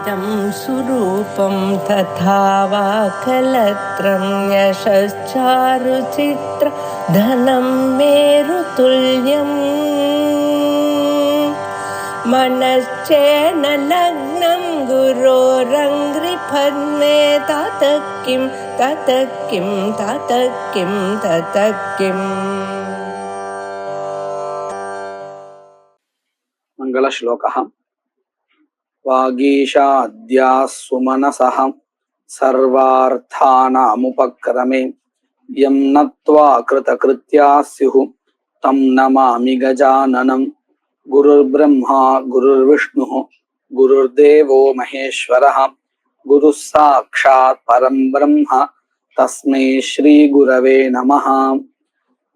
इदं सुरूपं तथा वा कलत्रं यशश्चारुचित्र धनं मेरुतुल्यम् मनश्चेन लग्नं गुरोरङ्घ्रिपद्मे ततः किं ततः किं ततः किं ततः किम् मङ्गलश्लोकः वागीशाद्यास्सुमनसः सर्वार्थानामुपक्रमे यं नत्वा कृतकृत्याः स्युः तं नमामि गजाननं गुरुर्ब्रह्मा गुरुर्विष्णुः गुरुर्देवो महेश्वरः गुरुः साक्षात् परं ब्रह्म तस्मै श्रीगुरवे नमः।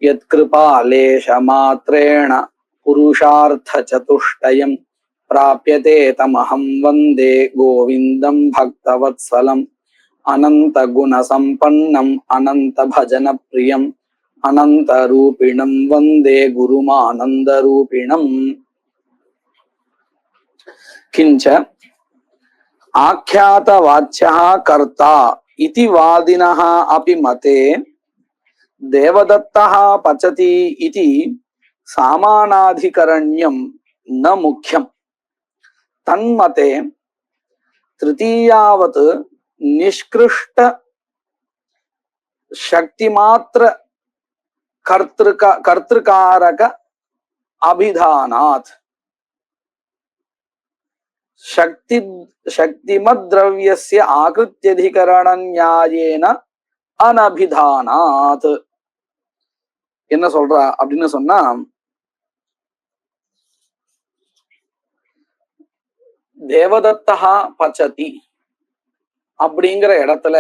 यत्कृपालेशमात्रेण पुरुषार्थचतुष्टयं प्राप्यते तमहं वन्दे गोविन्दं भक्तवत्सलम् अनन्तगुणसम्पन्नम् अनन्तभजनप्रियम् अनन्तरूपिणं वन्दे गुरुमानन्दरूपिणम्। किञ्च आख्यातवाच्यः कर्ता इति वादिनः अपि मते देवदत्तः पचति इति सामानाधिकरण्यं न मुख्यं। तन्मते तृतीयावत् निष्कृष्ट शक्तिमात्र कर्तृकारक अभिधानात् शक्तिमद्द्रव्यस्य आकृत्यधिकरण न्यायेन अनभिधानात्। என்ன சொல்றா அப்படின்னு சொன்னா, தேவதத்தா பச்சதி அப்படிங்கிற இடத்துல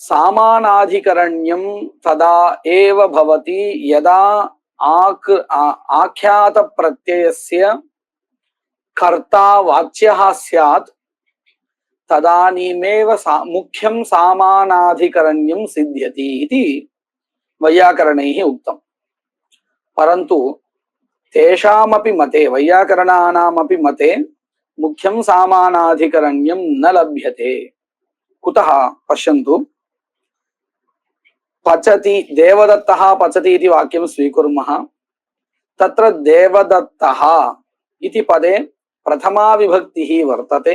சாமானாதிகரண்யம் ததா ஏவ பவதி யதா ஆக்யாத பிரத்யயஸ்ய கர்த்தா வாச்சியः ஸ்யாத் ததானீமேவ முக்கியம் சாமானாதிகரண்யம் சித்தியதி इति वैयाकरणैः उक्तम्। परन्तु तेषामपि मते वैयाकरणानामपि मते मुख्यं सामानाधिकरण्यं न लभ्यते। कुतः पश्यन्तु, पचति देवदत्तः पचति इति वाक्यं स्वीकुर्मः। तत्र देवदत्तः इति पदे प्रथमा विभक्तिः वर्तते।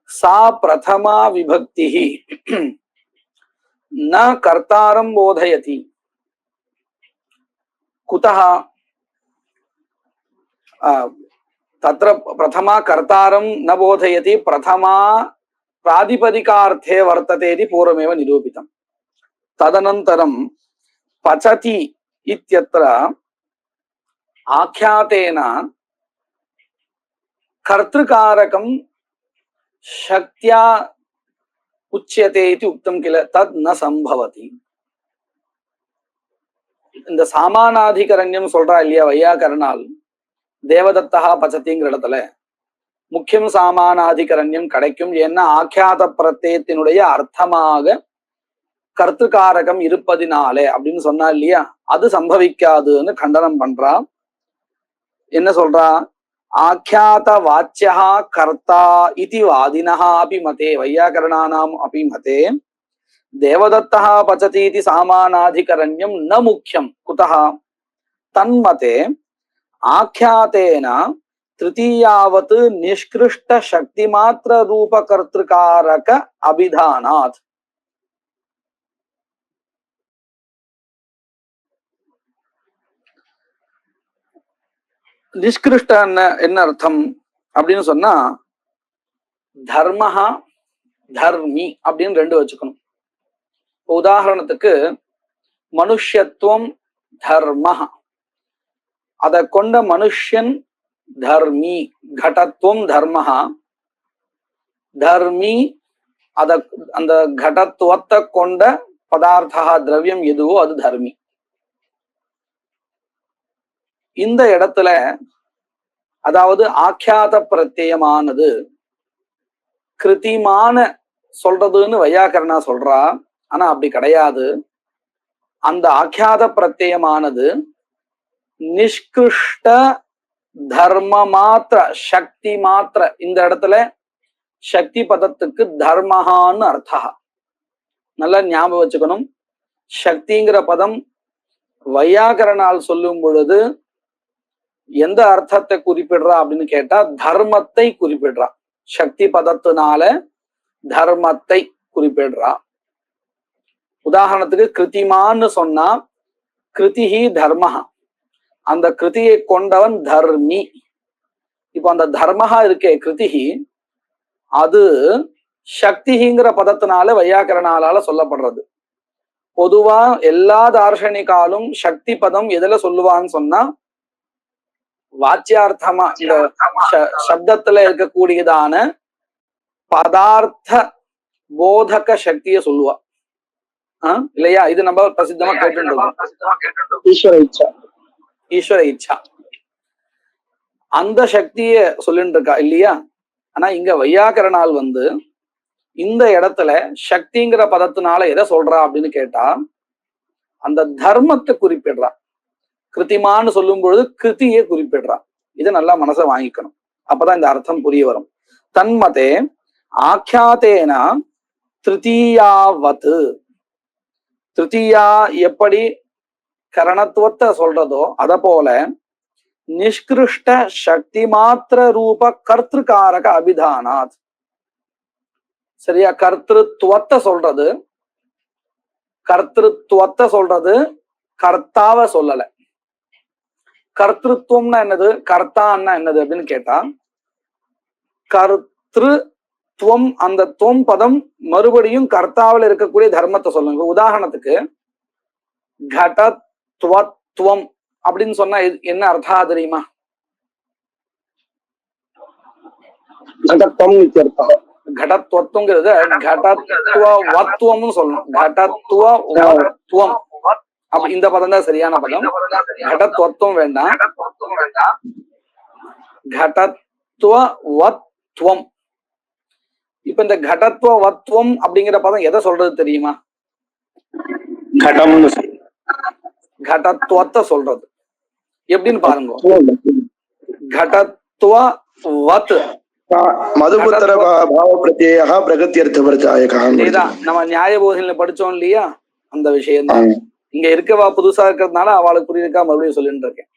सा प्रथमा विभक्तिः न कर्तारं बोधयति। कुतः? तत्र प्रथमा कर्तारं न बोधयति, प्रथमा प्रातिपदिकार्थे वर्तते इति पूर्वमेव निरूपितम्। तदनन्तरं पचति इत्यत्र आख्यातेन कर्तृकारकं शक्त्या उच्यते इति उक्तं किल, तद् न संभवति। இந்த சாமானாதிகரண்யம் சொல்றா இல்லையா வையாகரணால், தேவதத்தா பச்சதிங்கிற இடத்துல முக்கியம் சாமானாதிகரண்யம் கிடைக்கும். ஏன்னா ஆக்கியாத பிரத்யத்தினுடைய அர்த்தமாக கர்த்தகாரகம் இருப்பதினாலே அப்படின்னு சொன்னா இல்லையா, அது சம்பவிக்காதுன்னு கண்டனம் பண்றா. என்ன சொல்றா? ஆख्यात वाच्यः कर्ता इति वादिनः अपि मते वैयाकरणानाम् अपि मते देवदत्तः पचति इति सामानाधिकरण्यं न मुख्यं। कुतः? तन्मते आख्यातेन तृतीयावत् निष्कृष्ट शक्तिमात्र रूपकर्तृकारक अभिधानात्। நிஷ்கிருஷ்ட என்ன அர்த்தம் அப்படின்னு சொன்னா, தர்மஹா தர்மி அப்படின்னு ரெண்டு வச்சுக்கணும். உதாரணத்துக்கு மனுஷ்யத்துவம் தர்மஹ, அதை கொண்ட மனுஷன் தர்மி. கடத்துவம் தர்மஹா, தர்மி அந்த கடத்துவத்தை கொண்ட பதார்த்தா திரவியம் எதுவோ அது தர்மி. இந்த இடத்துல அதாவது ஆக்கியாத பிரத்யமானது கிருத்திமான சொல்றதுன்னு வையாகரணா சொல்றா. ஆனா அப்படி கிடையாது. அந்த ஆக்கியாத பிரத்யமானது நிஷ்கிருஷ்ட தர்ம மாத்திர சக்தி மாத்திர இந்த இடத்துல சக்தி பதத்துக்கு தர்மஹான்னு அர்த்தா. நல்லா ஞாபகம் வச்சுக்கணும். சக்திங்கிற பதம் வையாகரனால் சொல்லும் பொழுது எந்த அர்த்தத்தை குறிப்பிடுறா அப்படின்னு கேட்டா தர்மத்தை குறிப்பிடுறா. சக்தி பதத்தினால தர்மத்தை குறிப்பிடுறா. உதாரணத்துக்கு கிருத்திமான்னு சொன்னா கிருதிஹி தர்மஹா, அந்த கிருதியை கொண்டவன் தர்மி. இப்போ அந்த தர்மஹா இருக்கே கிருதிஹி, அது சக்திங்கிற பதத்தினால வையாக்கரனால சொல்லப்படுறது. பொதுவா எல்லா தார்ஷனிகாலும் சக்தி பதம் எதுல சொல்லுவான்னு சொன்னா வாச்சியார்த்தமா இந்த சப்தத்துல இருக்கக்கூடியதான பதார்த்த போதக சக்திய சொல்லுவா. இல்லையா? இது நம்ம பிரசித்தமா கேட்டு ஈஸ்வர இச்சா. ஈஸ்வர இச்சா அந்த சக்திய சொல்லிட்டு இருக்கா இல்லையா? ஆனா இங்க வையாக்கரனால் இந்த இடத்துல சக்திங்கிற பதத்தினால எதை சொல்றா அப்படின்னு கேட்டா அந்த தர்மத்தை குறிப்பிடுறா. கிருத்திமான்னு சொல்லும் பொழுது கிருத்தியை குறிப்பிடுறா. இதை நல்லா மனசை வாங்கிக்கணும். அப்பதான் இந்த அர்த்தம் புரிய வரும். தன்மதே ஆக்கியாத்தேன திருத்தீயாவத், திருத்தீயா எப்படி கரணத்துவத்தை சொல்றதோ அத போல நிஷ்கிருஷ்ட சக்தி மாத்திர ரூப கர்த்திருக்காரக அபிதானாத். சரியா? கர்த்திருவத்தை சொல்றது, கர்த்திருவத்தை சொல்றது கர்த்தாவை சொல்லல. கர்த்திருவம்னா என்னது, கர்த்தான்னா என்னது அப்படின்னு கேட்டா கர்த்திருவம், அந்த துவம் பதம் மறுபடியும் கர்த்தாவில் இருக்கக்கூடிய தர்மத்தை சொல்லுங்க. உதாரணத்துக்கு கடத்வத்வம் அப்படின்னு சொன்னா என்ன அர்த்தம் தெரியுமா? கடத்வத்துங்கிறது கடத்துவத்துவம்னு சொல்லணும். கடத்துவம் அப்ப இந்த பதம் தான் சரியான பதம். கடத்வத்துவம் வேண்டாம், கடத்துவத்வம். இப்ப இந்த கடத்துவத்வம் அப்படிங்கிற பதம் எதை சொல்றது தெரியுமா? கடத்துவத்தை சொல்றது. எப்படின்னு பாருங்க. கடத்துவத் மதுபுத்திர பாவ பிரத்யேக பிரகத்யர்த்தவர்த்தாயக. நம்ம நியாய போதனையில படிச்சோம் இல்லையா? அந்த விஷயம் தான் இங்க இருக்கவா புதுசா இருக்கிறதுனால அவளுக்கு புரியிருக்கா மறுபடியும் சொல்லிட்டு இருக்கேன்.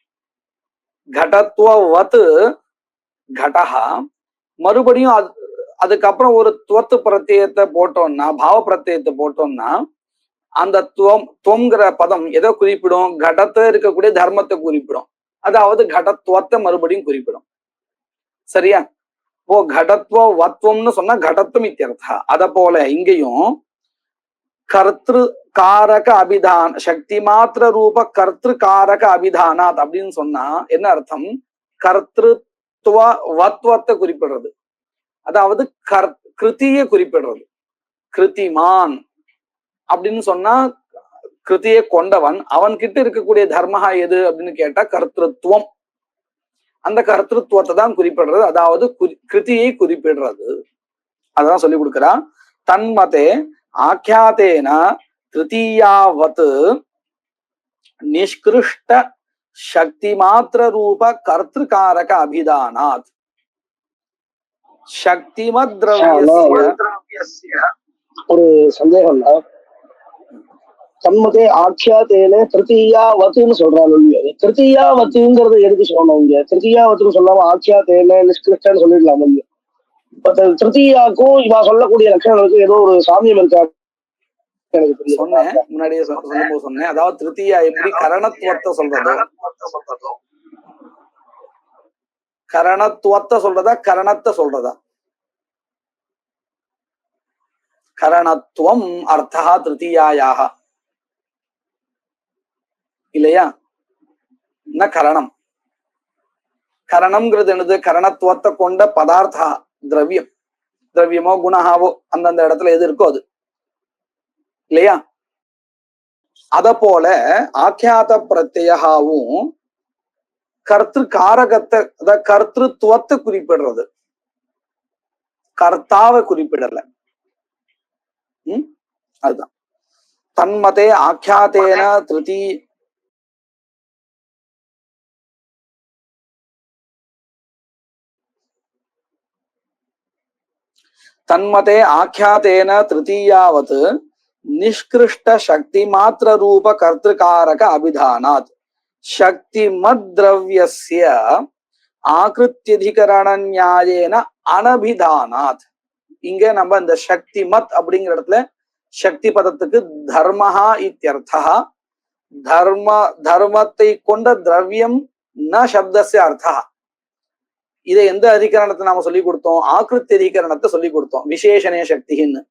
கடத்துவத் கடஹா, மறுபடியும் அதுக்கப்புறம் ஒரு துவத்து பிரத்யத்தை போட்டோம்னா, பாவ பிரத்யத்தை போட்டோம்னா அந்த துவங்கிற பதம் எதை குறிப்பிடும்? கடத்தை இருக்கக்கூடிய தர்மத்தை குறிப்பிடும். அதாவது கடத்துவத்தை மறுபடியும் குறிப்பிடும். சரியா? இப்போ கடத்துவத்வம்னு சொன்னா கடத்துவம் இத்தியர்த்தா. அத போல இங்கேயும் கர்த்திரு காரக அபிதான், சக்தி மாத்திர ரூப கர்த்திரு காரக அபிதானாத் அப்படின்னு சொன்னா என்ன அர்த்தம்? கர்த்திருவத்வத்தை குறிப்பிடுறது, அதாவது கிருத்தியை குறிப்பிடுறது. கிருத்திமான் அப்படின்னு சொன்னா கிருத்தியை கொண்டவன், அவன் கிட்ட இருக்கக்கூடிய தர்மஹா எது அப்படின்னு கேட்டா கர்த்திருவம். அந்த கர்த்திருவத்தை தான் குறிப்பிடுறது, அதாவது கிருத்தியை குறிப்பிடுறது. அதான் சொல்லி கொடுக்கிறா. தன்மதே ஆக்கியாத்தேன திருத்தீயாவத் நிஷ்கிருஷ்ட சக்தி மாத்திர ரூப கர்த்திருக்காரக அபிதானாத் சக்திமத் திரவியஸ்ய. ஒரு சந்தேகம் தான். தன்மதே ஆக்கியாத்தேன திருத்தீயாவத்துன்னு சொல்றாங்க. திருத்தீயாவத்துங்கிறது எதுக்கு சொல்லணும்? இங்க திருத்தீயாவத்துன்னு சொல்லாம ஆக்கியாத்தேன நிஷ்கிருஷ்டன்னு சொல்லிடலாம். இப்ப திருத்தீயாக்கும் இவா சொல்லக்கூடிய லட்சணங்களுக்கு ஏதோ ஒரு சாமியம் இருக்கா? எனக்கு தெரியும். சொன்னேன் முன்னாடியே சொல்லும்போது சொன்னேன். அதாவது திருத்தீயா எப்படி கரணத்துவத்தை சொல்றதோ, கரணத்துவத்தை சொல்றதா கரணத்தை சொல்றதா? கரணத்துவம் அர்த்தா திருத்தீயாயாக இல்லையா? என்ன கரணம்? கரணம்ங்கிறது என்னது? கரணத்துவத்தை கொண்ட பதார்த்தா, திரவியம். திரவியமோ குணஹாவோ அந்தந்த இடத்துல எது இருக்கோ அது இல்லையா? அத போல ஆக்கியாத பிரத்யகாவும் கர்த்திரு காரகத்தை, அதாவது கர்த்திருவத்தை குறிப்பிடுறது, கர்த்தாவை குறிப்பிடல. அதுதான் தன்மதே ஆக்கியாத்தேன திருதி தன்மதே ஆக்யாதேன திருத்தீயாவத் நிஷ்கிருஷ்ட சக்தி மாத்திர ரூப கர்த்திருக்காரக அபிதானாத் சக்திமத் திரவ்யஸ்ய ஆக்ருத்யதிகரண நியாயேன அனபிதானாத். இங்க நம்ம இந்த சக்திமத் அப்படிங்கிற இடத்துல சக்தி பதத்துக்கு தர்மஹா இத்தியர்த்தா, தர்மத்தை கொண்ட திரவியம் ந சப்தஸ்ய அர்த்தா. இதை எந்த அதிகரணத்தை நாம சொல்லி கொடுத்தோம்? ஆக்ருத்தி அதிகரணத்தை சொல்லி கொடுத்தோம், விசேஷனே சக்தின்னு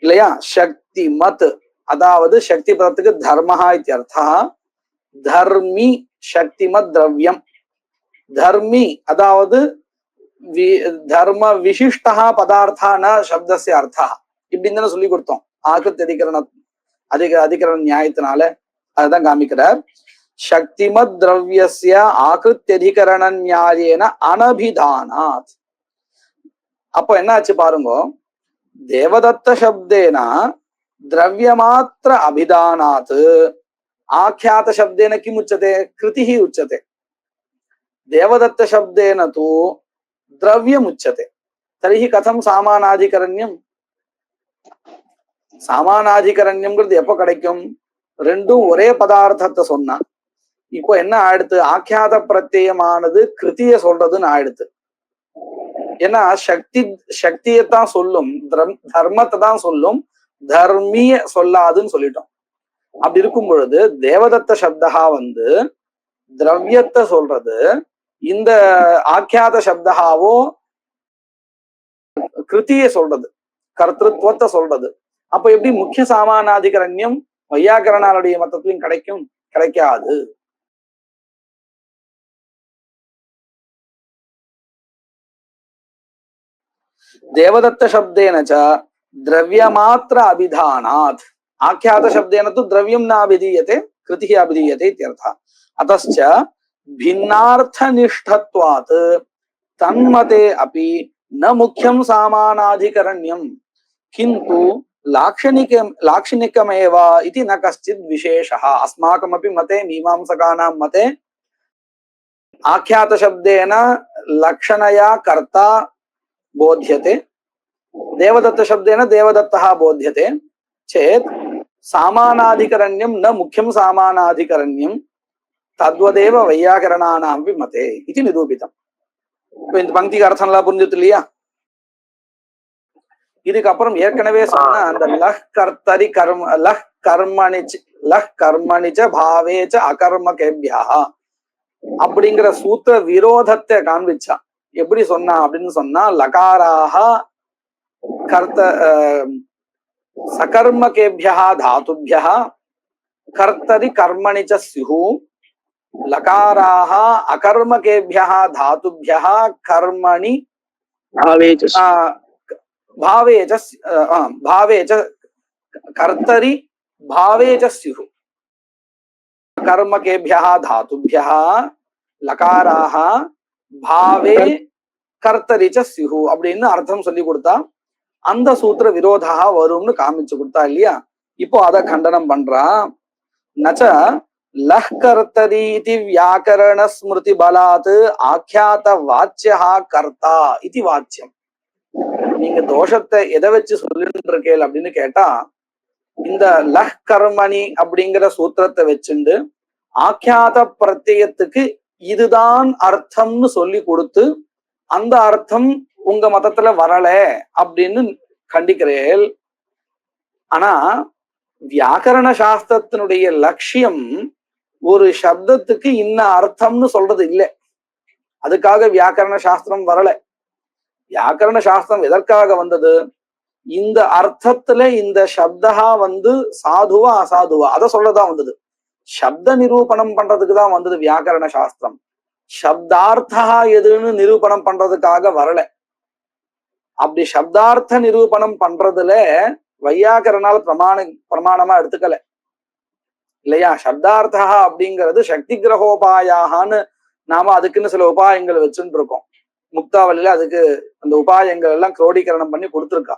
இல்லையா. சக்தி மத் அதாவது சக்தி பதத்துக்கு தர்மஹா இத்தியர்த்தா, தர்மி சக்திமத் திரவியம். தர்மி அதாவது தர்ம விசிஷ்டா பதார்த்தா ந சப்தஸ்ய அர்த்தா, இப்படின்னு தானே சொல்லி கொடுத்தோம் ஆக்ருத்தி அதிகரண நியாயத்தினால. அதுதான் காமிக்கிறார். சக்திமத் திரவியஸ்ய ஆக்ருத்யதிகரண நியாயேன அனபிதானாத். அப்போ என்னாச்சு பாருங்க, தேவதத்த சப்தேன திரவியமாத்திர அபிதானாத் ஆख्यात शब्देन किम उच्यते? कृतिः उच्यते. देवदत्त शब्देन तु द्रव्यम उच्यते. तर्हि कथम सामानाधिकरण्यम? சாமானாதிகரண்யம்ங்கிறது எப்ப கிடைக்கும்? ரெண்டும் ஒரே பதார்த்தத்தை சொன்னா. இப்போ என்ன ஆயிடுத்து? ஆக்கியாத பிரத்யமானது கிருத்திய சொல்றதுன்னு ஆயிடுத்து. ஏன்னா சக்தியத்தான் சொல்லும், தர்மத்தை தான் சொல்லும், தர்மிய சொல்லாதுன்னு சொல்லிட்டோம். அப்படி இருக்கும் பொழுது தேவதத்த சப்தகா திரவியத்தை சொல்றது, இந்த ஆக்கியாத சப்தகாவோ கிருத்திய சொல்றது, கர்த்திருவத்தை சொல்றது. அப்ப எப்படி முக்கிய சாமானாதிகரண்யம் வையாகரணாளுடைய மத்தத்திலும் கிடைக்கும்? கிடைக்காது. தேவதத்த சப்தேன ச திரவியமாத்திர அபிதானாத் ஆख्यात शब्देन तु द्रव्यम न अभिधीयते, कृतिः अभिधीयते इत्यर्थः. अतश्च भिन्नार्थनिष्ठत्वात् तन्मते अपि न मुख्यं सामानाधिकरण्यं किन्तु लाक्षणिकमेव इति न कश्चित् विशेषः. अस्माकमपि मते, मीमांसकानां मते आख्यात शब्देन लक्षणया कर्ता बोध्यते, देवदत्त शब्देन देवदत्तः बोध्यते चेत् सामानाधिकरण्यं न मुख्यं सामानाधिकरण्यं तद्वदेव वैयाकरणानामपि मते इति निरूपितम्. இப்போ இந்த பங்கிக்கு அர்த்தம் எல்லாம் புரிஞ்சுது இல்லையா? இதுக்கப்புறம் ஏற்கனவே சொன்ன அந்த லஹ் கர்த்தரி கர்ம லஹ் கர்மணிச்ச பாவேச்ச அகர்மகேப்யா அப்படிங்கிற சூத்திர விரோதத்தை காண்பிச்சான். எப்படி சொன்னா அப்படின்னு சொன்னா, லகாராக கர்த்த सकर्मकेभ्यः धातुभ्यः कर्तरि कर्मणि च स्युः, लकाराः अकर्मकेभ्यः धातुभ्यः कर्मणि भावे च कर्तरि भावे च स्युः. कर्मकेभ्यः धातुभ्यः लकाराः भावे कर्तरि च स्युः அப்படின்னு அர்த்தம் சொல்லி கொடுத்தா அந்த சூத்திர விரோதா வரும்னு காமிச்சு கொடுத்தா இல்லையா? இப்போ அத கண்டனம் பண்றா. நச்ச லஹ் கர்த்தரி இதி வியாக்கரண ஸ்மிருதி பலாத் ஆக்கியாத வாச்சியா கர்த்தா இது வாச்சியம். நீங்க தோஷத்தை எதை வச்சு சொல்லிட்டு இருக்கேள் அப்படின்னு கேட்டா, இந்த லஹ் கர்மணி அப்படிங்கிற சூத்திரத்தை வச்சுண்டு ஆக்கியாத பிரத்யத்துக்கு இதுதான் அர்த்தம்னு சொல்லி கொடுத்து அந்த அர்த்தம் உங்க மதத்துல வரல அப்படின்னு கண்டிக்கிறேன். ஆனா வியாக்கரண சாஸ்திரத்தினுடைய லட்சியம் ஒரு சப்தத்துக்கு இன்ன அர்த்தம்னு சொல்றது இல்லை. அதுக்காக வியாக்கரண சாஸ்திரம் வரல. வியாக்கரண சாஸ்திரம் எதற்காக வந்தது? இந்த அர்த்தத்துல இந்த சப்தகா சாதுவா அசாதுவா அதை சொல்லதான் வந்தது. சப்த நிரூபணம் பண்றதுக்கு தான் வந்தது வியாக்கரண சாஸ்திரம். சப்தார்த்தா எதுன்னு நிரூபணம் பண்றதுக்காக வரல. அப்படி சப்தார்த்த நிரூபணம் பண்றதுல வையாகரனால் பிரமாணமா எடுத்துக்கல இல்லையா? சப்தார்த்தா அப்படிங்கிறது சக்தி கிரகோபாயான்னு நாம அதுக்குன்னு சில உபாயங்கள் வச்சுட்டு இருக்கோம். முக்தாவளியில அதுக்கு அந்த உபாயங்கள் எல்லாம் குரோடீகரணம் பண்ணி கொடுத்துருக்கா.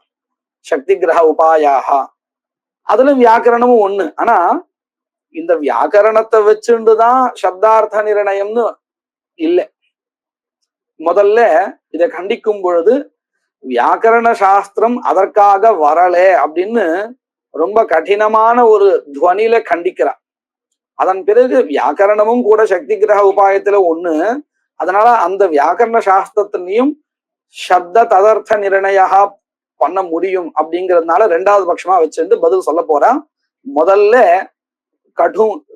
சக்தி கிரக உபாயாக அதுல வியாக்கரணமும் ஒண்ணு. ஆனா இந்த வியாக்கரணத்தை வச்சுண்டுதான் சப்தார்த்த நிர்ணயம்னு இல்லை. முதல்ல இதை கண்டிக்கும் பொழுது வியாக்கரண சாஸ்திரம் அதற்காக வரல அப்படின்னு ரொம்ப கடினமான ஒரு துவனியில கண்டிக்கிறார். அதன் பிறகு வியாக்கரணமும் கூட சக்தி கிரக உபாயத்துல ஒண்ணு. அதனால அந்த வியாக்கரண சாஸ்திரத்திலையும் சப்த ததர்த்த நிர்ணயா பண்ண முடியும் அப்படிங்கிறதுனால ரெண்டாவது பட்சமா வச்சிருந்து பதில் சொல்ல போறா. முதல்ல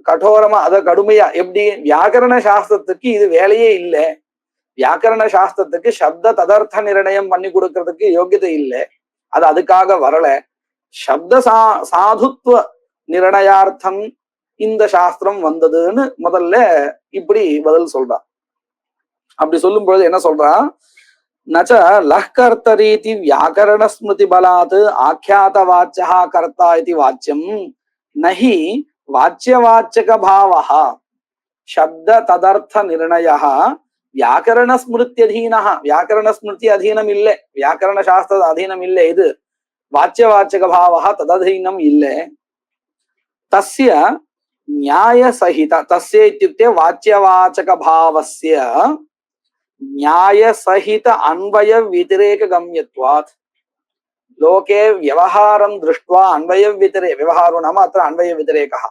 கடோரமா அத கடுமையா எப்படி வியாக்கரண சாஸ்திரத்துக்கு இது வேலையே இல்லை, வியாக்கரண சாஸ்திரத்துக்கு சப்த ததர்த்த நிர்ணயம் பண்ணி கொடுக்கறதுக்கு யோகியதை இல்லை, அது அதுக்காக வரல, சப்த சாதுத்துவ நிர்ணயார்த்தம் இந்த சாஸ்திரம் வந்ததுன்னு முதல்ல இப்படி பதில் சொல்றா. அப்படி சொல்லும் பொழுது என்ன சொல்றா, நச்ச லஹ்கர்த்தரீதி வியாக்கரண ஸ்மிருதி பலாத் ஆக்கியாத வாச்சா கர்த்தா இது வாச்சியம் நஹி வாச்சியவாச்சக பாவஹ சப்த ததர்த்த நிர்ணயः வியாக்கரண ஸ்மிருதி அதீனः. வியாக்கரண ஸ்மிருதி அதீனம் இல்லை, வியாக்கரண சாஸ்திர அதீனம் இல்லை, இது வாச்சியவாச்சக பாவஹ தததீனம் இல்லை. தஸ்ய न्याय सहित तस्य इत्युक्ते वाच्यवाचक भावस्य न्याय सहित अन्वय व्यतिरेक गम्यत्वात् लोके व्यवहारं दृष्ट्वा अन्वय व्यतिरेक व्यवहारो नाम अत्र अन्वय व्यतिरेकः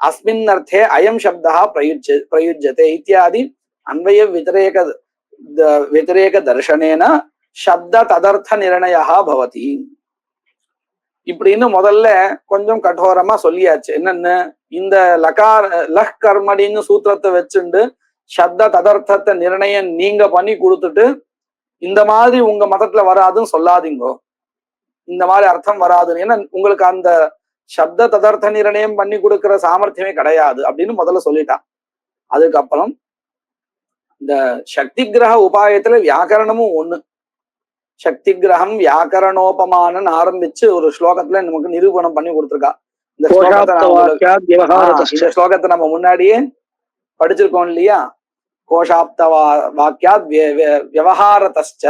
अस्मिन् अर्थे अयं शब्दः प्रयुज्यते इत्यादि अन्वय व्यतिरेक दर्शनेन शब्द तदर्थ निर्णयः भवति. இப்படின்னு முதல்ல கொஞ்சம் கடோரமா சொல்லியாச்சு. என்னன்னு, இந்த லஹ் கர்மடின்னு சூத்திரத்தை வச்சுண்டு சப்த ததர்த்தத்தை நிர்ணயம் நீங்க பண்ணி கொடுத்துட்டு இந்த மாதிரி உங்க மதத்துல வராதுன்னு சொல்லாதீங்கோ, இந்த மாதிரி அர்த்தம் வராதுன்னு, ஏன்னா உங்களுக்கு அந்த சப்த ததர்த்த நிர்ணயம் பண்ணி கொடுக்கிற சாமர்த்தியமே கிடையாது அப்படின்னு முதல்ல சொல்லிட்டான். அதுக்கப்புறம் இந்த சக்தி கிரக உபாயத்துல வியாக்கரணமும் ஒண்ணு. சக்தி கிரகம் வியாக்கரணோபமானன்னு ஆரம்பிச்சு ஒரு ஸ்லோகத்துல நமக்கு நிரூபணம் பண்ணி கொடுத்துருக்கா. இந்த ஸ்லோகத்தை நம்ம முன்னாடியே படிச்சிருக்கோம் இல்லையா. கோஷாப்த வாக்கியாத் விவகாரதஸ்ச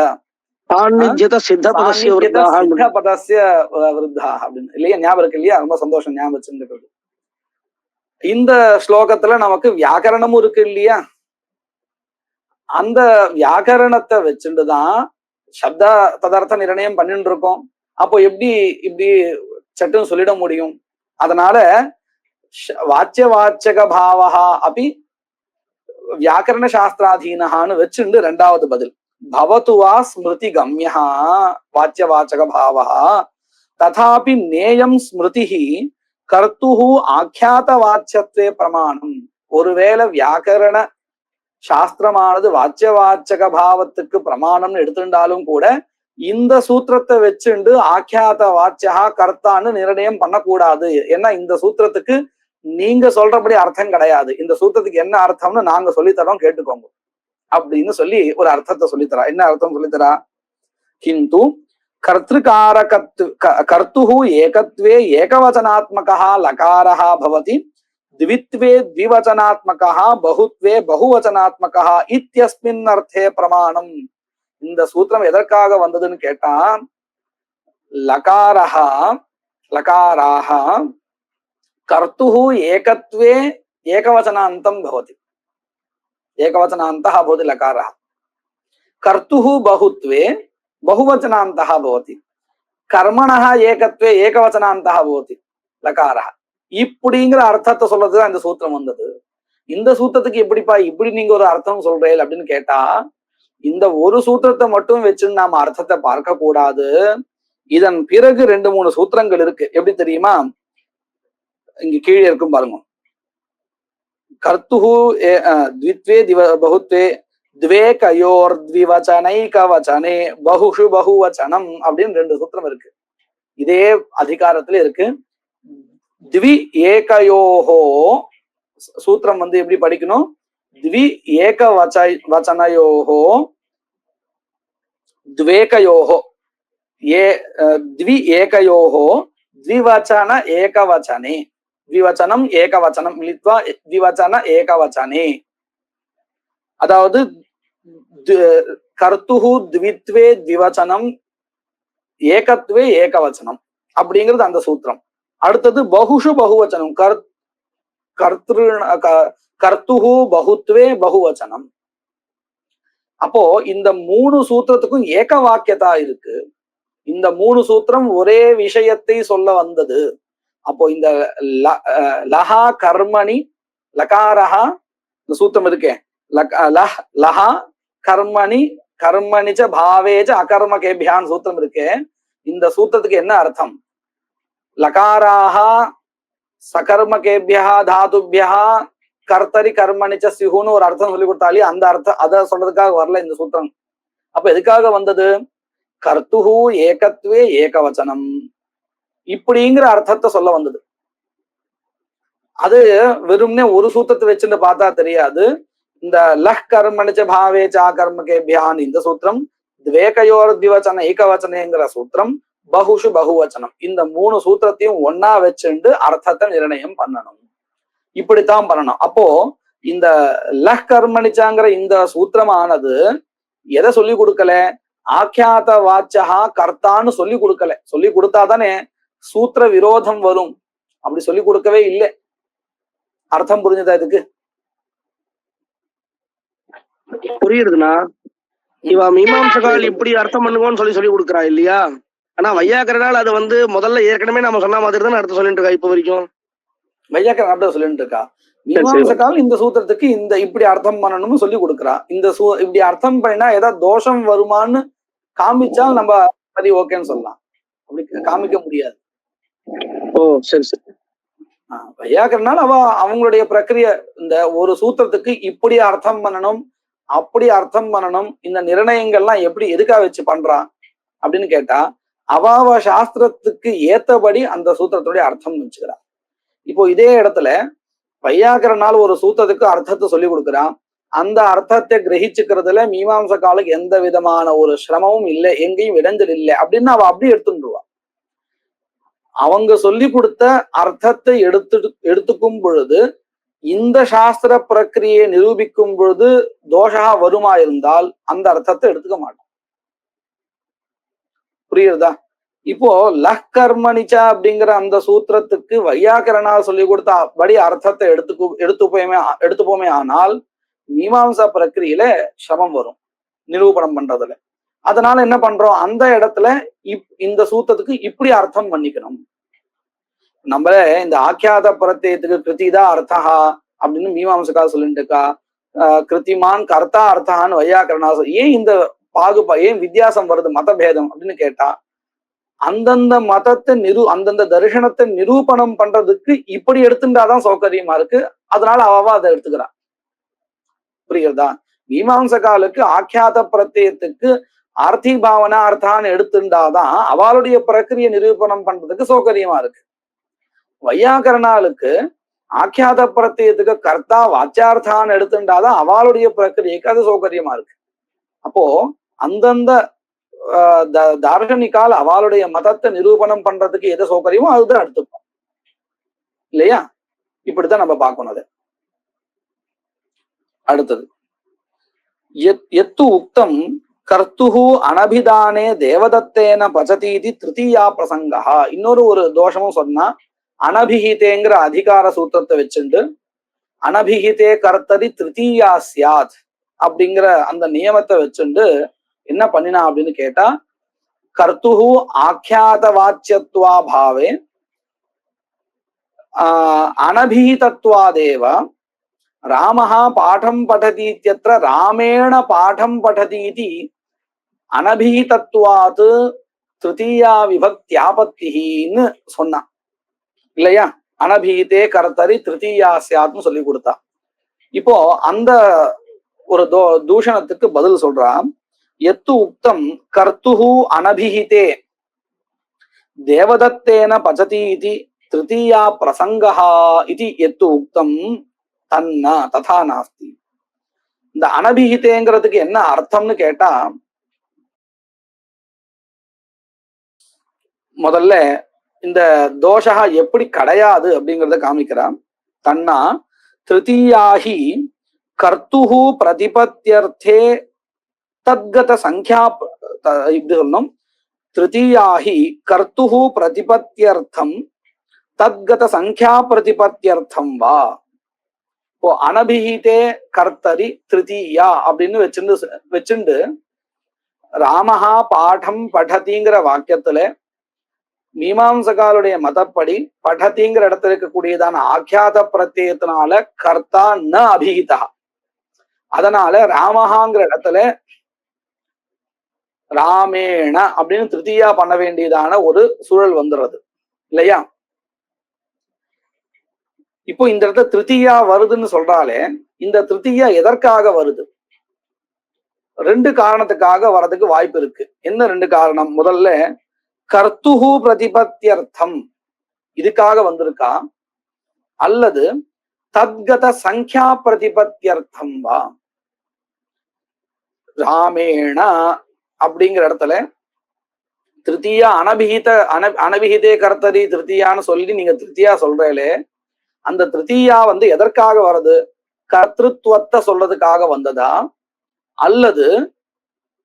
சித்த பதஸ்ய விருத்தா அப்படின்னு இல்லையா, ஞாபகம் இருக்கு இல்லையா? ரொம்ப சந்தோஷம், ஞாபகம் வச்சிருக்கிறது. இந்த ஸ்லோகத்துல நமக்கு வியாக்கரணமும் இருக்கு இல்லையா. அந்த வியாக்கரணத்தை வச்சுட்டுதான் சப்த பதார்த்த நிர்ணயம் பண்ணிட்டு இருக்கோம். அப்போ எப்படி இப்படி சட்டுன்னு சொல்லிட முடியும்? அதனால வாச்சிய வாச்சக பாவஹா அப்படி வியாக்கரண சாஸ்திராதீனஹான்னு வச்சுண்டு ரெண்டாவது பதில் பவத்துவா ஸ்மிருதி கம்யா வாச்சிய வாச்சக பாவஹா ததாபி நேயம் ஸ்மிருதிஹி கர்த்துஹு ஆக்கியாத வாச்சியத்வே பிரமாணம். ஒருவேளை வியாக்கரண சாஸ்திரமானது வாச்சிய வாச்சக பாவத்துக்கு பிரமாணம்னு எடுத்துட்டாலும் கூட இந்த சூத்திரத்தை வச்சுண்டு ஆக்கியாத வாச்சியா கர்த்தான்னு நிர்ணயம் பண்ணக்கூடாது. ஏன்னா இந்த சூத்திரத்துக்கு நீங்க சொல்றபடி அர்த்தம் கிடையாது, இந்த சூத்திரத்துக்கு என்ன அர்த்தம்னு நாங்க சொல்லித்தரோம் கேட்டுக்கோங்க அப்படின்னு சொல்லி ஒரு அர்த்தத்தை சொல்லித்தரா. என்ன அர்த்தம் சொல்லித்தரா? கிந்து கர்த்துஹு ஏகத்வே ஏகவச்சனாத்மகா லகாரஹா பவதி द्वित्वे द्विवचनात्मकः बहुत्वे बहुवचनात्मकः इत्यस्मिन् अर्थे प्रमाणம். இந்த சூத்திரம் எதற்காக வந்ததுன்னு கேட்டா, லகாராஹ கர்த்துஹு ஏகத்வே ஏகவச்சனாந்தம் பவதி, ஏகவச்சனாந்தः भवति लकारः, कर्तुः बहुत्वे बहुवचनान्तः भवति, कर्मणः ஏகத்வே ஏகவச்சனாந்தः भवति लकारः. இப்படிங்கிற அர்த்தத்தை சொல்றதுதான் இந்த சூத்திரம் வந்தது. இந்த சூத்திரத்துக்கு எப்படிப்பா இப்படி நீங்க ஒரு அர்த்தம் சொல்றீங்க அப்படின்னு கேட்டா, இந்த ஒரு சூத்திரத்தை மட்டும் வச்சு நாம அர்த்தத்தை பார்க்க கூடாது. இதன் பிறகு 2-3 சூத்திரங்கள் இருக்கு. எப்படி தெரியுமா? இங்க கீழே இருக்கும் பாருங்க. கர்த்துஹு த்வித்வே பகுத்வே द्वे कयोर द्विवचनैक वचने बहुषु बहुवचनम அப்படின்னு 2 சூத்திரம் இருக்கு. இதே அதிகாரத்துல இருக்கு. द्वि एकयोहो सूत्रम வந்து எப்படி படிக்கணும்? द्वि एक वचनयोहो द्वेकयोहो ये द्वि एकयोहो द्विवचन एकवचने द्विवचनम एकवचनम मिलित्वा द्विवचन एकवचने. அதாவது கர்த்துஹு த்வித்வே த்விவச்சனம் ஏகத்வே ஏகவச்சனம் அப்படிங்கிறது அந்த சூத்திரம். அடுத்தது பகுஷு பகுவச்சனம் கர்த்துஹு பகுத்வே பகுவச்சனம். அப்போ இந்த 3 சூத்திரத்துக்கும் ஏக வாக்கியதா இருக்கு. இந்த 3 சூத்திரம் ஒரே விஷயத்தை சொல்ல வந்தது. அப்போ இந்த லஹா கர்மணி லகாரஹா இந்த சூத்திரம் இருக்கே, லஹா கர்மணி கர்மணிச்ச பாவேச்ச அகர்மகேபியான் சூத்திரம் இருக்கே, இந்த சூத்திரத்துக்கு என்ன அர்த்தம்? லகாராஹா சகர்மகேபியா தாதுபியா கர்த்தரி கர்மணிச்ச சிஹுன்னு ஒரு அர்த்தம் சொல்லி கொடுத்தாலே அந்த அர்த்தம் அதை சொல்றதுக்காக வரல இந்த சூத்திரம். அப்ப எதுக்காக வந்தது? கர்த்துஹு ஏகத்வே ஏகவச்சனம் இப்படிங்கிற அர்த்தத்தை சொல்ல வந்தது. அது வெறும்னே ஒரு சூத்திரத்தை வச்சுட்டு பார்த்தா தெரியாது. இந்த லஹ் கர்மணிச்ச பாவேச்ச கர்மகேபியான் இந்த சூத்திரம், துவேகயோர் திவச்சன ஏகவச்சனங்கிற சூத்திரம், பகுஷு பகுவச்சனம் இந்த 3 சூத்திரத்தையும் ஒன்னா வச்சுண்டு அர்த்தத்தை நிர்ணயம் பண்ணணும். இப்படித்தான் பண்ணணும். அப்போ இந்த லஹ் கர்மணிச்சாங்கிற இந்த சூத்திரமானது எதை சொல்லி கொடுக்கல? ஆக்கியாத வாச்சகா கர்த்தான்னு சொல்லி கொடுக்கல. சொல்லி கொடுத்தாதானே சூத்திர விரோதம் வரும். அப்படி சொல்லி கொடுக்கவே இல்லை. அர்த்தம் புரிஞ்சதா இதுக்கு? புரியுதுண்ணா. இவ மீமாம்சகால் இப்படி அர்த்தம் பண்ணுங்கன்னு சொல்லி கொடுக்குறா இல்லையா? ஆனா வையாக்கரனால் அது முதல்ல ஏற்கனவே நம்ம சொன்ன மாதிரி தான் அர்த்தம் சொல்லிட்டு இருக்கா. இப்ப வரைக்கும் வையாக்கரன் அப்படி சொல்லிட்டு இருக்கா. மீமாம்சகால் இந்த சூத்திரத்துக்கு இந்த இப்படி அர்த்தம் பண்ணணும்னு சொல்லி கொடுக்குறா. இந்த இப்படி அர்த்தம் பண்ணினா ஏதாவது தோஷம் வருமானு காமிச்சால் நம்ம சரி ஓகேன்னு சொல்லலாம். அப்படி காமிக்க முடியாது. ஓ சரி சரி. வையாக்கரனால் அவங்களுடைய பிரக்கிரிய இந்த ஒரு சூத்திரத்துக்கு இப்படி அர்த்தம் பண்ணணும் அப்படி அர்த்தம் பண்ணணும் இந்த நிர்ணயங்கள்லாம் எப்படி எதுக்காக வச்சு பண்றான் அப்படின்னு கேட்டா அவாவ சாஸ்திரத்துக்கு ஏத்தபடி அந்த சூத்திரத்துடைய அர்த்தம் வச்சுக்கிறான். இப்போ இதே இடத்துல வையாக்கரனால் ஒரு சூத்திரத்துக்கு அர்த்தத்தை சொல்லி கொடுக்குறான். அந்த அர்த்தத்தை கிரகிச்சுக்கிறதுல மீமாம்சகாலுக்கு எந்த விதமான ஒரு சிரமமும் இல்லை, எங்கேயும் இடைஞ்சல் இல்லை அப்படின்னு அவ அப்படி எடுத்துருவா. அவங்க சொல்லி கொடுத்த அர்த்தத்தை எடுத்துக்கும் பொழுது இந்த சாஸ்திர பிரக்கிரியை நிரூபிக்கும் பொழுது தோஷா வருமா இருந்தால் அந்த அர்த்தத்தை எடுத்துக்க மாட்டோம். புரியுறதா? இப்போ லஹ் கர்மணிச்சா அப்படிங்கிற அந்த சூத்திரத்துக்கு வையாக்கரணா சொல்லி கொடுத்த படி அர்த்தத்தை எடுத்துப்போமே ஆனால் மீமாம்சா பிரக்கிரியில சிரமம் வரும் நிரூபணம் பண்றதுல. அதனால என்ன பண்றோம்? அந்த இடத்துல இந்த சூத்திரத்துக்கு இப்படி அர்த்தம் பண்ணிக்கணும். நம்ம இந்த ஆக்கியாத பிரத்யத்துக்கு கிருத்திதா அர்த்தஹா அப்படின்னு மீமாம்சக்கா சொல்லிட்டு இருக்கா. கிருத்திமான் கர்த்தா அர்த்தஹான்னு வையாக்கரணா ஏன் இந்த ஏன் வித்தியாசம் வருது மதபேதம் அப்படின்னு கேட்டா அந்தந்த மதத்தை அந்தந்த தரிசனத்தை நிரூபணம் பண்றதுக்கு இப்படி எடுத்துட்டாதான் சௌகரியமா இருக்கு. அதனால அதை எடுத்துக்கிறான். புரியுறதா? மீமாம்சகாலுக்கு ஆக்கியாத பிரத்யத்துக்கு ஆர்த்தி பாவனா அர்த்தான்னு எடுத்துட்டாதான் அவளுடைய பிரக்கிரிய நிரூபணம் பண்றதுக்கு சௌகரியமா இருக்கு. வையாக்கரணாளுக்கு ஆக்கியாத பிரத்யத்துக்கு கர்த்தா வாச்சியார்த்தான்னு எடுத்துட்டாதான் அவளுடைய பிரக்கிரியக்கு அது சௌகரியமா இருக்கு. அப்போ அந்தந்த தார்சனிக்கால் அவளுடைய மதத்தை நிரூபணம் பண்றதுக்கு எது சௌகரியமோ அதுதான் எடுத்துப்போம் இல்லையா? இப்படித்தான் நம்ம பார்க்கணும். அது அடுத்தது எத்து உக்தம் கர்த்துஹு அனபிதானே தேவதத்தேன பஜதீதி திருத்தீயா பிரசங்கா. இன்னொரு ஒரு தோஷமும் சொன்னா அனபிஹிதேங்கிற அதிகார சூத்திரத்தை வச்சுண்டு அனபிஹிதே கர்த்ததி திருத்தீயா சியாத் அப்படிங்கிற அந்த நியமத்தை வச்சுண்டு என்ன பண்ணினா அப்படின்னு கேட்டா கர்த்துஹு ஆக்கியாத வாச்சியத்வா பாவே அனபிஹிதத்வாதேவ ராமஹா பாடம் படதீத்யத்ர ராமேண பாடம் படதீதி அனபிஹிதத்வாத் திருத்தீயா விபக்தியாபத்தின்னு சொன்னான் இல்லையா? அனபிஹிதே கர்த்தரி திருத்தீயா சியாத்னு சொல்லி கொடுத்தா. இப்போ அந்த ஒரு தூஷணத்துக்கு பதில் சொல்றான். எத்து உக்தம் கர்த்துஹு அனபிஹிதே தேவதத்தேன பஜதி இதி திருத்தீயா பிரசங்கஹா இதி எத்து உக்தம் தன்ன ததா நாஸ்தி. இந்த அனபிஹிதேங்கிறதுக்கு என்ன அர்த்தம்னு கேட்டா முதல்ல இந்த தோஷா எப்படி கிடையாது அப்படிங்கிறத காமிக்கிறான். தன்னா திருத்தீயாஹி கர்த்துஹு பிரதிபத்தியர்த்தே தத்கத சங்கியா இப்படி சொல்லணும். திருத்தீயாஹி கர்த்துஹு பிரதிபத்தியர்த்தம் தத்கத சங்கியா பிரதிபத்தியர்த்தம் வா. இப்போ அனபிஹிதே கர்த்தரி திருத்தீயா அப்படின்னு வச்சுண்டு ராமஹா பாடம் படதிங்கிற வாக்கியத்துல மீமாம்சகாலுடைய மதப்படி படதிங்கிற இடத்துல இருக்கக்கூடியதான ஆக்கியாத பிரத்யத்தினால கர்த்தா ந அபிஹிதா. அதனால ராமஹாங்கிற இடத்துல ராமேண அப்படின்னு திருத்தீயா பண்ண வேண்டியதான ஒரு சூழல் வந்துடுறது இல்லையா? இப்போ இந்த இடத்துல திருத்தீயா வருதுன்னு சொல்றாலே இந்த திருத்தீயா எதற்காக வருது? ரெண்டு காரணத்துக்காக வரதுக்கு வாய்ப்பு இருக்கு. என்ன ரெண்டு காரணம்? முதல்ல கர்த்துஹு பிரதிபத்தியர்த்தம் இதுக்காக வந்திருக்கா, அல்லது தத்கத சங்கியா பிரதிபத்தியர்த்தம் வா. ராமேண அப்படிங்கிற இடத்துல திருத்தீயா அனபிஹிதே கர்த்தரி திருத்தீயான்னு சொல்லி நீங்க திருத்தீயா சொல்றீங்களே, அந்த திருத்தீயா எதற்காக வருது? கர்த்திருவத்தை சொல்றதுக்காக வந்ததா, அல்லது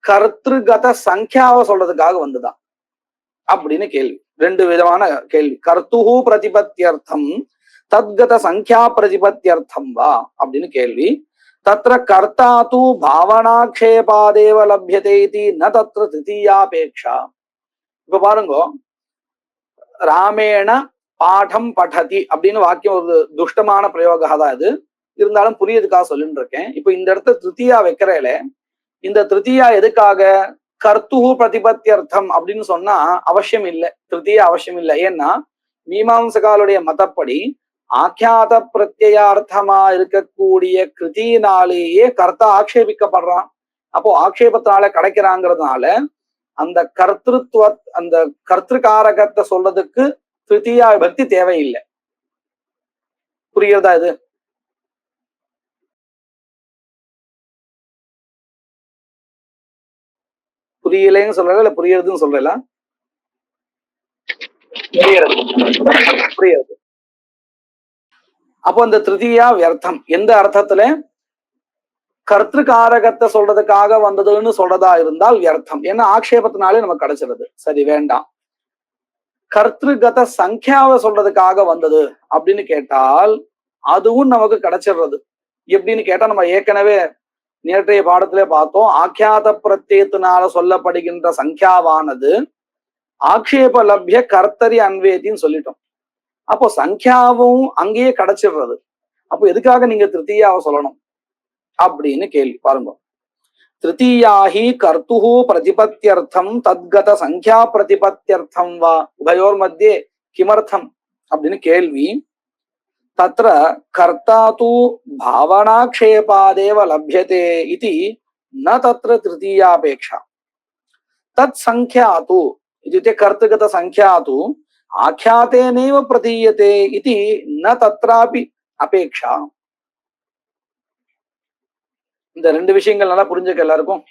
கர்த்திருகத சங்கியாவை சொல்றதுக்காக வந்ததா அப்படின்னு கேள்வி. ரெண்டு விதமான கேள்வி. கர்த்துஹு பிரதிபத்தியர்த்தம் தத்கத சங்கியா பிரதிபத்தியர்த்தம் வா அப்படின்னு கேள்வி. தத்ர கர்த்தா தூ பாவனாக்ஷேபாதேவ லப்யதே இதி ந தத்ர திருத்தீயாபேக்ஷா. இப்ப பாருங்க, ராமேண பாடம் படதி அப்படின்னு வாக்கியம் ஒரு துஷ்டமான பிரயோகா தான் இது. இருந்தாலும் புரியதுக்காக சொல்லிட்டு இருக்கேன். இப்ப இந்த இடத்துல திருத்தீயா வைக்கிறேல, இந்த திருத்தீயா எதுக்காக? கர்த்துஹு பிரதிபத்தியர்த்தம் அப்படின்னு சொன்னா அவசியம் இல்லை, திருத்தீயா அவசியம் இல்லை. ஏன்னா மீமாம்சகாலுடைய மதப்படி ஆக்கியாத பிரத்யார்த்தமா இருக்கக்கூடிய கிருதியினாலேயே கர்த்தா ஆக்ஷேபிக்கப்படுறான். அப்போ ஆக்ஷேபத்தினால கிடைக்கிறாங்கிறதுனால அந்த அந்த கர்த்திருக்காரகத்தை சொல்றதுக்கு திருத்தீயா விபக்தி தேவையில்லை. புரியுறதா இது? புரியலைன்னு சொல்றல இல்ல புரியுறதுன்னு சொல்றல? புரியுது. அப்போ அந்த திருத்தீயா வியர்த்தம். எந்த அர்த்தத்துல? கர்த்திருக்காரகத்தை சொல்றதுக்காக வந்ததுன்னு சொல்றதா இருந்தால் வியர்த்தம். ஏன்னா ஆக்ஷேபத்தினாலே நமக்கு கிடைச்சிருது. சரி, வேண்டாம். கர்த்திருகத சங்கியாவை சொல்றதுக்காக வந்தது அப்படின்னு கேட்டால் அதுவும் நமக்கு கிடைச்சிடுறது. எப்படின்னு கேட்டா, நம்ம ஏற்கனவே நேற்றைய பாடத்திலே பார்த்தோம். ஆக்கியாத பிரத்யத்தினால சொல்லப்படுகின்ற சங்கியாவானது ஆக்ஷேப லப்ய கர்த்தரி அன்வேதின்னு சொல்லிட்டோம். அப்போ சங்கியாவும் அங்கேயே கிடைச்சிடுறது. அப்போ எதுக்காக நீங்க திருத்தீயாவை சொல்லணும் அப்படின்னு கேள்வி. பாருங்க, திருத்தீயாஹி கர்த்துஹு பிரதிபத்தியர்த்தம் தத்கத சங்கியா பிரதிபத்தியர்த்தம் வா உபயோர் மத்தியே கிமர்த்தம் அப்படின்னு கேள்வி. தத்ர கர்த்தா தூ பாவனாக்ஷேபாதேவ லப்யதே இதி ந தத்ர திருத்தீயாபேக்ஷா. தத் சங்கியா தூ இத்யுக்தே கர்த்திருகத சங்கியா தூ ஆख्यातेनैव प्रतीयते इति न तत्रापि अपेक्षा. இந்த ரெண்டு விஷயங்கள் நல்லா புரிஞ்சுக்க எல்லாருக்கும்.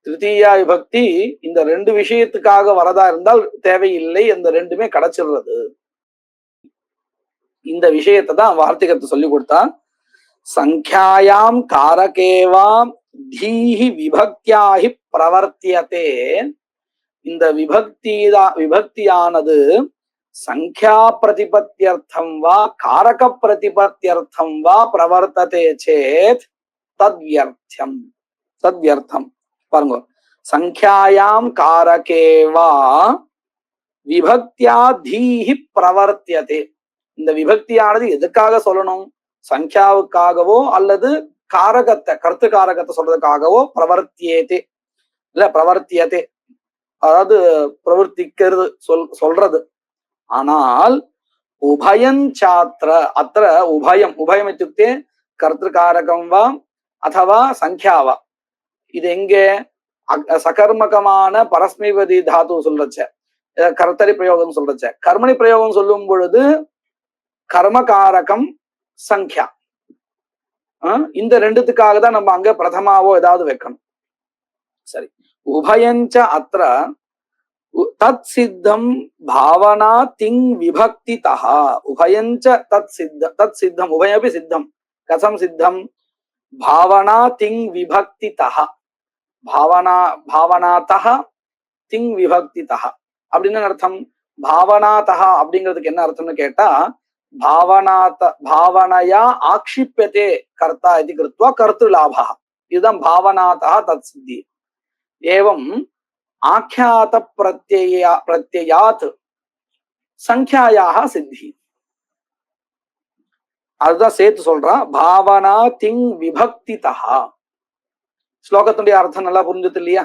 திருத்தீயா விபக்தி இந்த ரெண்டு விஷயத்துக்காக வரதா இருந்தால் தேவையில்லை, இந்த ரெண்டுமே கிடைச்சிடுறது. இந்த விஷயத்தை தான் வார்த்திகத்தை சொல்லி கொடுத்தா. சங்கியாயாம் காரகேவாம் தீஹி விபக்தியாஹி பிரவர்த்தியதே. இந்த விபக்தியானது சங்கியா பிரதிபத்தியர்த்தம் வா காரக பிரதிபத்தியர்த்தம் வா பிரவர்த்ததே சேத் தத்வியர்த்தம். தத்வியர்த்தம். பாருங்க, சங்கியாயாம் காரகே வா விபக்தியா தீஹி பிரவர்த்தியதே. இந்த விபக்தியானது எதுக்காக சொல்லணும்? சங்கியாவுக்காகவோ அல்லது காரகத்தை கர்த்திருக்காரகத்தை சொல்றதுக்காகவோ பிரவர்த்தியதே இல்ல பிரவர்த்தியதே, அதாவது பிரவர்த்திக்கிறது சொல்றது. ஆனால் உபயஞ்சாத்திர அத்திர உபயம் உபயம் இत्युक्ते கர்த்திருக்காரகம் வா அதவா சங்கியாவா. இது எங்கே? சகர்மகமான பரஸ்மைவதி தாத்து சொல்றச்ச, கர்த்தரி பிரயோகம் சொல்றச்ச. கர்மணி பிரயோகம் சொல்லும் பொழுது கர்மகாரகம் சங்கியா. இந்த ரெண்டுத்துக்காக தான் நம்ம அங்க பிரதமாவோ ஏதாவது வைக்கணும். சரி, உபயஞ்ச அத்திர தத் சித்தம் பாவனா திங் விபக்தி தஹா. உபயஞ்ச தத் சித்தம் உபயபி சித்தம். கதம் சித்தம்? பாவனா திங் விபக்தி தஹா. பாவனாதஹ திங் விபக்தி தஹா அப்படின்னு அர்த்தம். பாவனாதஹ அப்படிங்கிறதுக்கு என்ன அர்த்தம்னு கேட்டா, भावनया आक्षिप्यते कर्ता इति कृत्वा कर्तृलाभः इदं भावनातः तत्सिद्धि एवं आख्यात प्रत्ययात् संख्यायाः सिद्धि அதுதான் சேர்த்து சொல்றான் பாவனா திங் விபக்திதா ஸ்லோகத்துடைய அர்த்தம் நல்லா புரிஞ்சது இல்லையா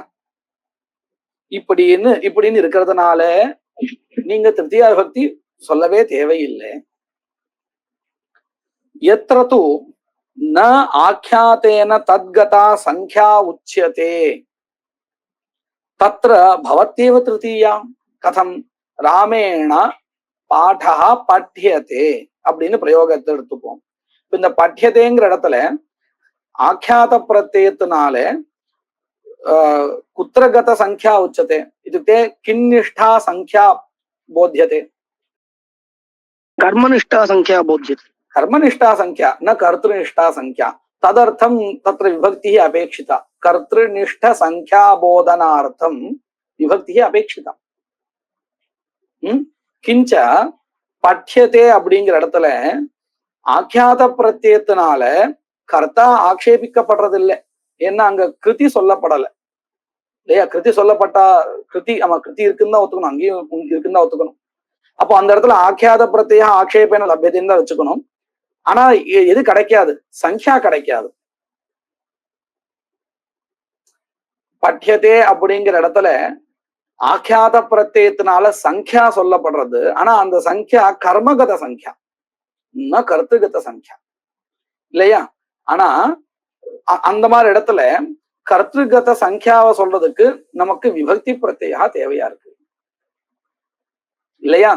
இப்படின்னு இருக்கிறதுனால நீங்க திருத்தியா விபக்தி சொல்லவே தேவையில்லை यत्र तु न आख्यातेन तद्गता संख्या उच्यते तत्र भवत्येव तृतीया कथम रामेण पाठः पठ्यते அப்படின்னு பிரயோகத்தை எடுத்துப்போம். இந்த பठ्यतेங்கிற இடத்துல ஆख्यात प्रत्ययத்தினால कुत्रगत संख्या उच्यते इत्युक्ते किन्निष्ठा संख्या बोध्यते कर्मनिष्ठा संख्या बोध्यते कर्मनिष्ठा संख्या न कर्तृनिष्ठा संख्या तदर्थं तत्र विभक्तिः अपेक्षिता कर्तृनिष्ठ संख्या बोधनार्थं विभक्तिः अपेक्षिता किंच पठ्यते அப்படிங்கிற இடத்துல ஆख्यात பிரத்யயத்தினால கர்த்தா ஆக்ஷேபிக்கப்படுறது இல்லை ஏன்னா அங்க கிருதி சொல்லப்படலை இல்லையா கிருதி சொல்லப்பட்டா கிருதி இருக்குன்னு தான் ஒத்துக்கணும் அங்கேயும் இருக்குன்னு தான் ஒத்துக்கணும் அப்போ அந்த இடத்துல ஆख्यात பிரத்யய ஆக்ஷேபேன லப்யத்தைன்னு தான் வச்சுக்கணும் ஆனா எது கிடைக்காது சங்கியா கிடைக்காது பठ्यते அப்படிங்கிற இடத்துல ஆख्यात பிரத்யயத்தினால சங்கியா சொல்லப்படுறது ஆனா அந்த சங்கியா கர்மகத சங்கியா ந கர்த்தகத சங்கியா இல்லையா ஆனா அந்த மாதிரி இடத்துல கர்த்தகத சங்கியாவை சொல்றதுக்கு நமக்கு விபக்தி பிரத்யா தேவையா இருக்கு இல்லையா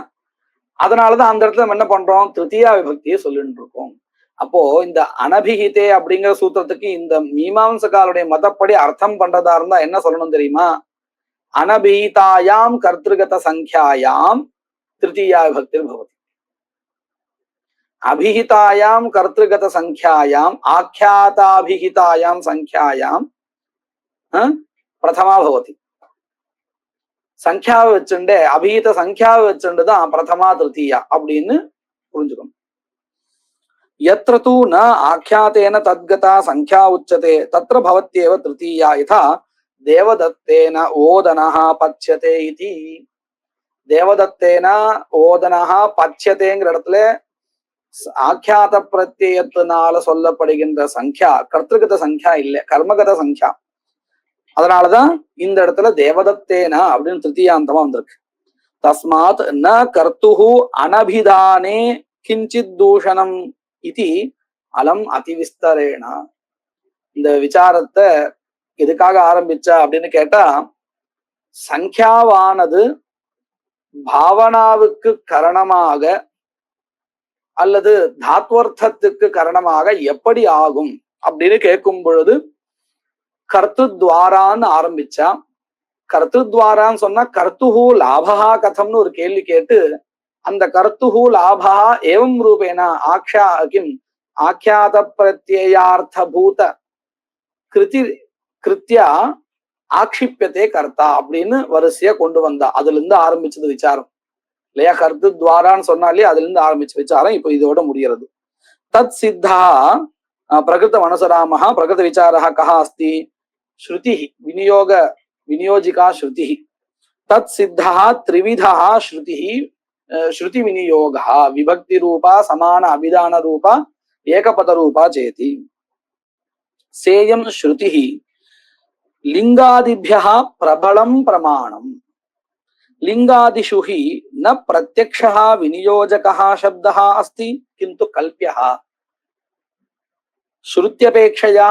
அதனாலதான் அந்த இடத்துல நம்ம என்ன பண்றோம் திருத்தியா விபக்தியை சொல்லிட்டு இருக்கோம் அப்போ இந்த அனபிஹிதே அப்படிங்கிற சூத்திரத்துக்கு இந்த மீமாம்சகாருடைய மதப்படி அர்த்தம் பண்றதா இருந்தா என்ன சொல்லணும் தெரியுமா அனபிஹிதாயாம் கர்த்தகத சங்கியாயாம் திருத்தியா விபக்தி பவதி அபிஹிதாயாம் கர்த்தகத சங்கியாயாம் ஆख्याताभिहितायां சங்கியாயாம் பிரதமா பவதி சங்கியாவை வச்சுண்டே அபிஹித சங்கியாவை வச்சுண்டுதான் பிரதமா திருத்தீயா அப்படின்னு புரிஞ்சுக்கணும் यत्र तु न आख्यातेन तद्गता संख्या उच्यते तत्र भवत्येव तृतीया यथा देवदत्तेन ओदनः पच्यते इति देवदत्तेन ओदनः पच्यतेங்கிற இடத்துல ஆख्यात பிரத்யயத்தினால சொல்லப்படுகின்ற சங்கியா கர்த்தகத சங்கியா இல்லை கர்மகத சங்கியா அதனாலதான் இந்த இடத்துல தேவதத்தேனா அப்படின்னு திருத்தியாந்தமா வந்திருக்கு தஸ்மாத் ந கர்த்துஹு அனபிதானே கிஞ்சித் தூஷணம் இதி அலம் அதிவிஸ்தரேனா இந்த விசாரத்தை எதுக்காக ஆரம்பிச்சா அப்படின்னு கேட்டா சங்கியாவானது பாவனாவுக்கு காரணமாக அல்லது தாத்வர்த்தத்துக்கு காரணமாக எப்படி ஆகும் அப்படின்னு கேட்கும் பொழுது கர்த்துத்வாரான்னு ஆரம்பிச்சா கர்த்துத்வாரான்னு சொன்னா கர்த்துஹு லாபஹா கதம்னு ஒரு கேள்வி கேட்டு அந்த கர்த்துஹு லாபஹா ஏவம் ரூபேன ஆख्यात பிரத்யயார்த்த பூத கிருத்தியா ஆக்ஷிப்பியத்தே கர்த்தா அப்படின்னு வரிசையா கொண்டு வந்தா அதுல இருந்து ஆரம்பிச்சது விசாரம் இல்லையா கர்த்துத்வாரான்னு சொன்னாலே அதுல இருந்து ஆரம்பிச்ச விசாரம் இப்போ இதோட முடிகிறது தத் சித்தா பிரகிருத மனசராமः பிரகிருத விசாரः கः अस्ति श्रुतिः विनियोजिका श्रुतिः तत् सिद्धः त्रिविधः श्रुतिः श्रुति विनियोगः विभक्ति रूपा समान अभिधान रूपा एकपद रूपा चेति सेयं श्रुतिः लिंगादिभ्यः प्रबलं प्रमाणम् लिंगादिषु हि न प्रत्यक्षः विनियोजकः शब्दः अस्ति किन्तु कल्प्यः श्रुत्यपेक्षया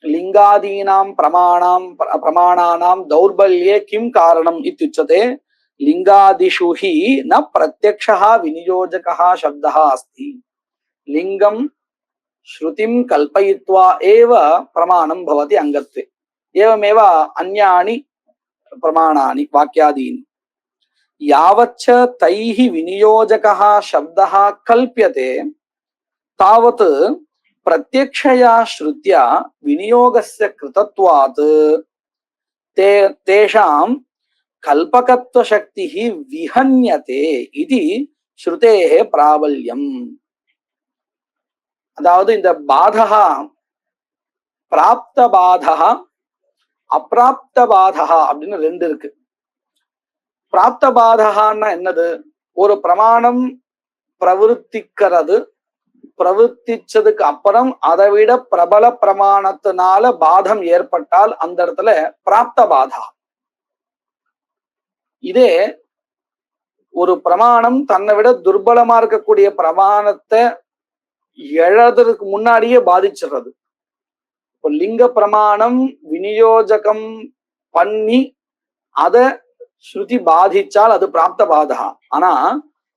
लिंगादीनां प्रमाणानां दौर्बल्ये किं कारणम् इत्युच्यते लिंगादिषु हि न प्रत्यक्षः विनियोजकः शब्दः अस्ति लिंगं श्रुतिं कल्पयित्वा एव प्रमाणं भवति अंगत्वे एवमेव अन्यानि प्रमाणानि वाक्यादीनि यावच्च तैः विनियोजकः शब्दः कल्प्यते तावत् प्रत्यक्षया श्रुत्या विनियोगस्य कृतत्वात् तेषां कल्पकत्व शक्तिः विहन्यते इति श्रुतेः प्राबल्यम् அதாவது இந்த பாதகா பிராப்த பாதகா அப்பிராப்த பாதகா அப்படின்னு ரெண்டு இருக்கு. பிராப்த பாதகான்னா என்னது? ஒரு பிரமாணம் பிரவர்த்திக்கிறது, பிரவர்த்திச்சதுக்கு அப்புறம் அதை விட பிரபல பிரமாணத்தினால பாதம் ஏற்பட்டால் அந்த இடத்துல பிராப்த பாதா. இதே ஒரு பிரமாணம் தன்னை விட துர்பலமா இருக்கக்கூடிய பிரமாணத்தை எழறதுக்கு முன்னாடியே பாதிச்சிடுறது. இப்போ லிங்க பிரமாணம் விநியோஜகம் பண்ணி அத ஸ்ருதி பாதிச்சால் அது பிராப்த பாதகா. ஆனா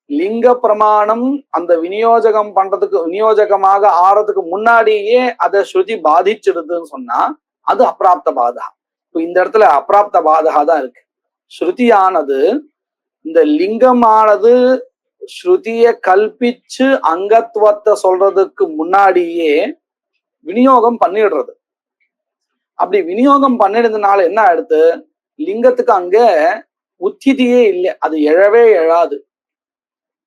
லிங்க பிரமாணம் அந்த விநியோஜகம் பண்றதுக்கு விநியோஜகமாக ஆறதுக்கு முன்னாடியே அதை ஸ்ருதி பாதிச்சிடுதுன்னு சொன்னா அது அப்பிராப்த பாதகா. இப்போ இந்த இடத்துல அப்பிராப்த பாதகா தான் இருக்கு. ஸ்ருதியானது இந்த லிங்கமானது ஸ்ருதிய கல்பிச்சு அங்கத்துவத்தை சொல்றதுக்கு முன்னாடியே விநியோகம் பண்ணிடுறது. அப்படி விநியோகம் பண்ணிடுறதுனால என்ன ஆயிடுது? லிங்கத்துக்கு அங்க உத்திதியே இல்லை, அது எழவே எழாது.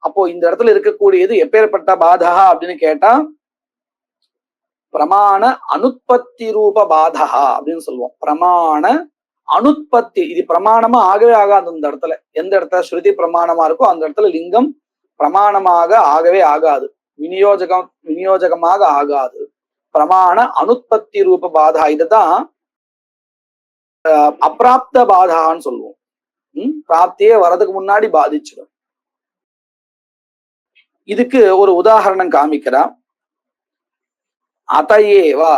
அப்போ இந்த இடத்துல இருக்கக்கூடியது எப்பேற்பட்ட பாதகா அப்படின்னு கேட்டா பிரமாண அனுத்பத்தி ரூப பாதகா அப்படின்னு சொல்லுவோம். பிரமாண அனுத்பத்தி, இது பிரமாணமா ஆகவே ஆகாது. அந்த இடத்துல எந்த இடத்துல ஸ்ருதி பிரமாணமா இருக்கோ அந்த இடத்துல லிங்கம் பிரமாணமாக ஆகவே ஆகாது, விநியோஜகமாக ஆகாது. பிரமாண அனுத்பத்தி ரூப பாதகா, இதுதான் அப்பிராப்த பாதகான்னு சொல்லுவோம். பிராப்தியே வரதுக்கு முன்னாடி பாதிச்சிடும். இதுக்கு ஒரு உதாரணம் காமிக்கிறா. அதையேவா